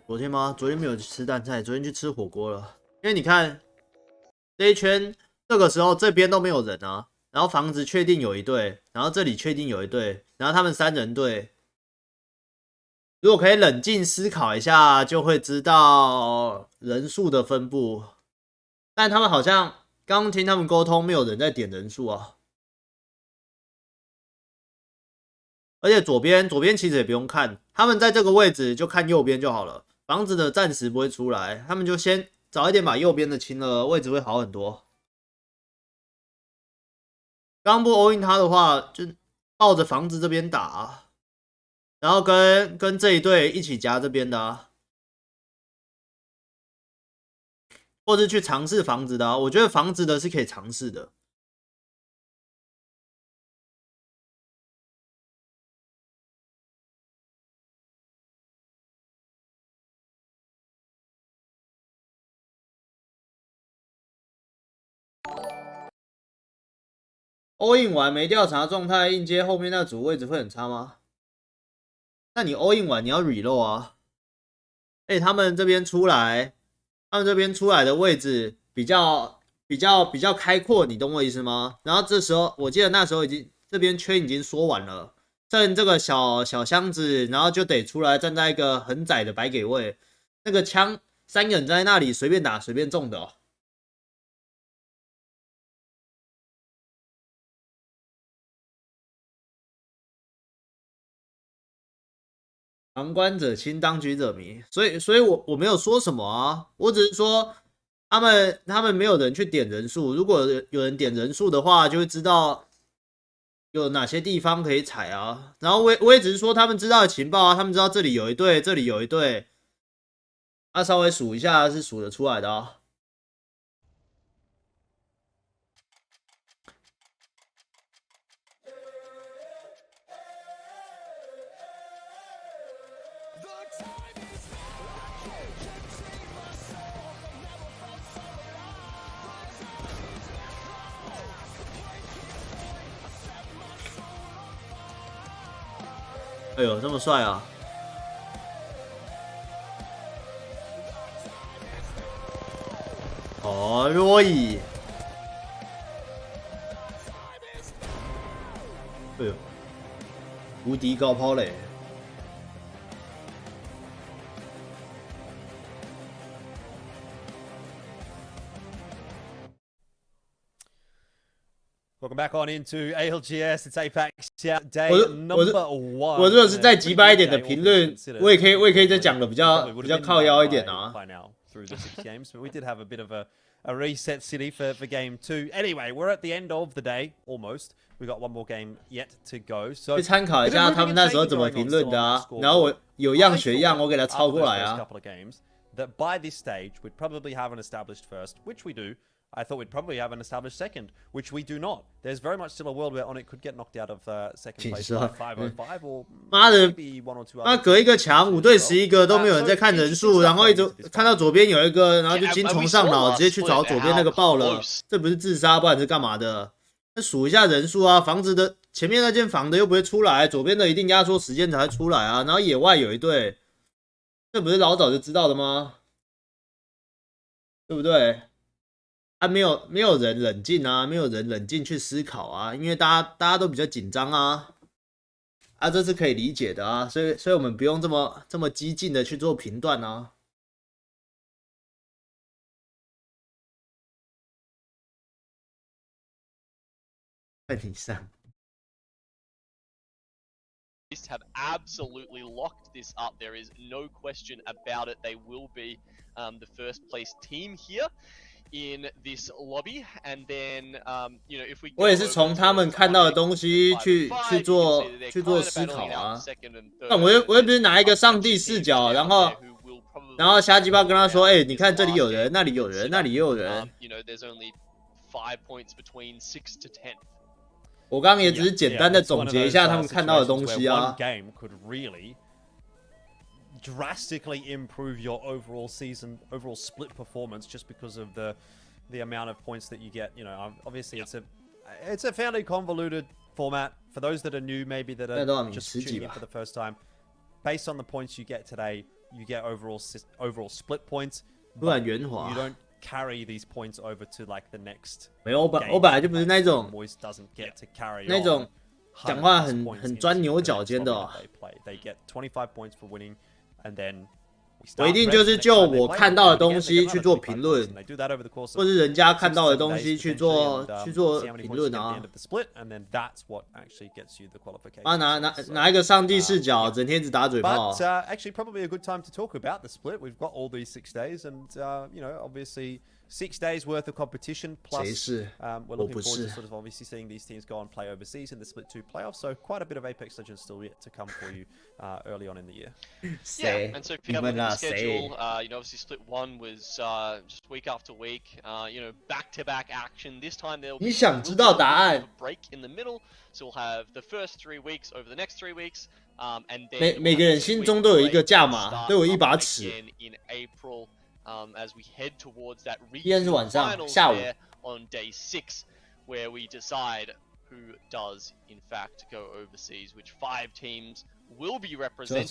昨天吗？昨天没有去吃蛋菜，昨天去吃火锅了。因为你看这一圈，这个时候这边都没有人啊，然后房子确定有1队，然后这里确定有1队，然后他们3人队。如果可以冷静思考一下，就会知道人数的分布。但他们好像刚听他们沟通，没有人在点人数啊。而且左边其实也不用看，他们在这个位置就看右边就好了。房子的暂时不会出来，他们就先早一点把右边的清了，位置会好很多。刚不 all in 他的话，就抱着房子这边打，然后跟这一队一起夹这边的啊，或是去尝试房子的啊。我觉得房子的是可以尝试的。all in 完没调查状态，硬接后面那组位置会很差吗？那你 all in 完你要 reload 啊。他们这边出来的位置比较开阔，你懂我意思吗？然后这时候我记得那时候这边圈已经缩完了，剩这个小箱子，然后就得出来站在一个很窄的摆给位，那个枪3个人在那里随便打随便中的哦。旁观者清，当局者迷，所以我没有说什么啊，我只是说他们没有人去点人数，如果有人点人数的话，就会知道有哪些地方可以踩啊。然后我也只是说他们知道的情报啊，他们知道这里有一队，这里有一队，稍微数一下是数得出来的啊。哎呦，这么帅啊！哦，若伊，哎呦，无敌高抛嘞！ Welcome back on into ALGS. It's Apex Day number 1. 我如果是再急掰一点的评论，我也可以再讲的比较靠腰一点啊。By now through the 6 games, but we did have a bit of a reset city for game 2. Anyway, we're at the end of the day almost. We got one more game yet to go. So 去参考一下他们那时候怎么评论的啊，然后我有样学样，我给他抄过来啊。 That by this stage we'd probably have an established first, which we do. I thought we'd probably have an established second, which we do not. There's very much still a world where Onyx could get knocked out of second place by 505 or maybe 1 or 2 others. 隔一个墙5对11个都没有人在看人数，然后一直看到左边有一个，然后就精虫上脑，直接去找左边那个爆了，这不是自杀，不然是干嘛的？那数一下人数啊，房子的前面那间房的又不会出来，左边的一定压缩时间才会出来啊，然后野外有一队，这不是老早就知道的吗？对不对？ 没有人冷静啊，没有人冷静去思考啊，因为大家都比较紧张啊，这是可以理解的啊，所以我们不用这么激进的去做评断啊。问题上。 have absolutely locked this up. There is no question about it. They will be the first place team here in this lobby, and then you know if we 我也是从他们看到的东西去做思考啊。那我又不是拿一个上帝视角，然后瞎鸡巴跟他说，哎，你看这里有人，那里有人，那里也有人。You know, there's only 5 points between 6 to 10. 我刚刚也只是简单的总结一下他们看到的东西啊。Drastically improve your overall split performance just because of the amount of points that you get. You know, obviously it's a fairly convoluted format for those that are new, maybe that are just tuning in for the first time. Based on the points you get today, you get overall split points. But you don't carry these points over to like the next. 没有，我本来就不是那种 doesn't get to carry 那种讲话很钻牛角尖的。They get 25 points for winning. And then 我一定就是就我看到的东西去做评论，或是人家看到的东西去做评论啊。啊，拿一个上帝视角，整天只打嘴炮。Actually, probably a good time to talk about the split. We've got all these 6 days, and you know, obviously 6 days worth of competition. Plus, we're looking forward to sort of obviously seeing these teams go and play overseas in the Split 2 playoffs. So quite a bit of Apex Legends still yet to come for you early on in the year. Yeah, and so if you have a look at the schedule, you know, obviously Split 1 was just week after week, you know, back-to-back action. This time there'll be a break in the middle, so we'll have the first 3 weeks over the next 3 weeks, and then 每个人心中都有一个价码，都有一把尺。 in April, as we head towards that 依然是晚上， finals 下午。 there on day 6, where we decide who does in fact go overseas, which 5 teams will be representing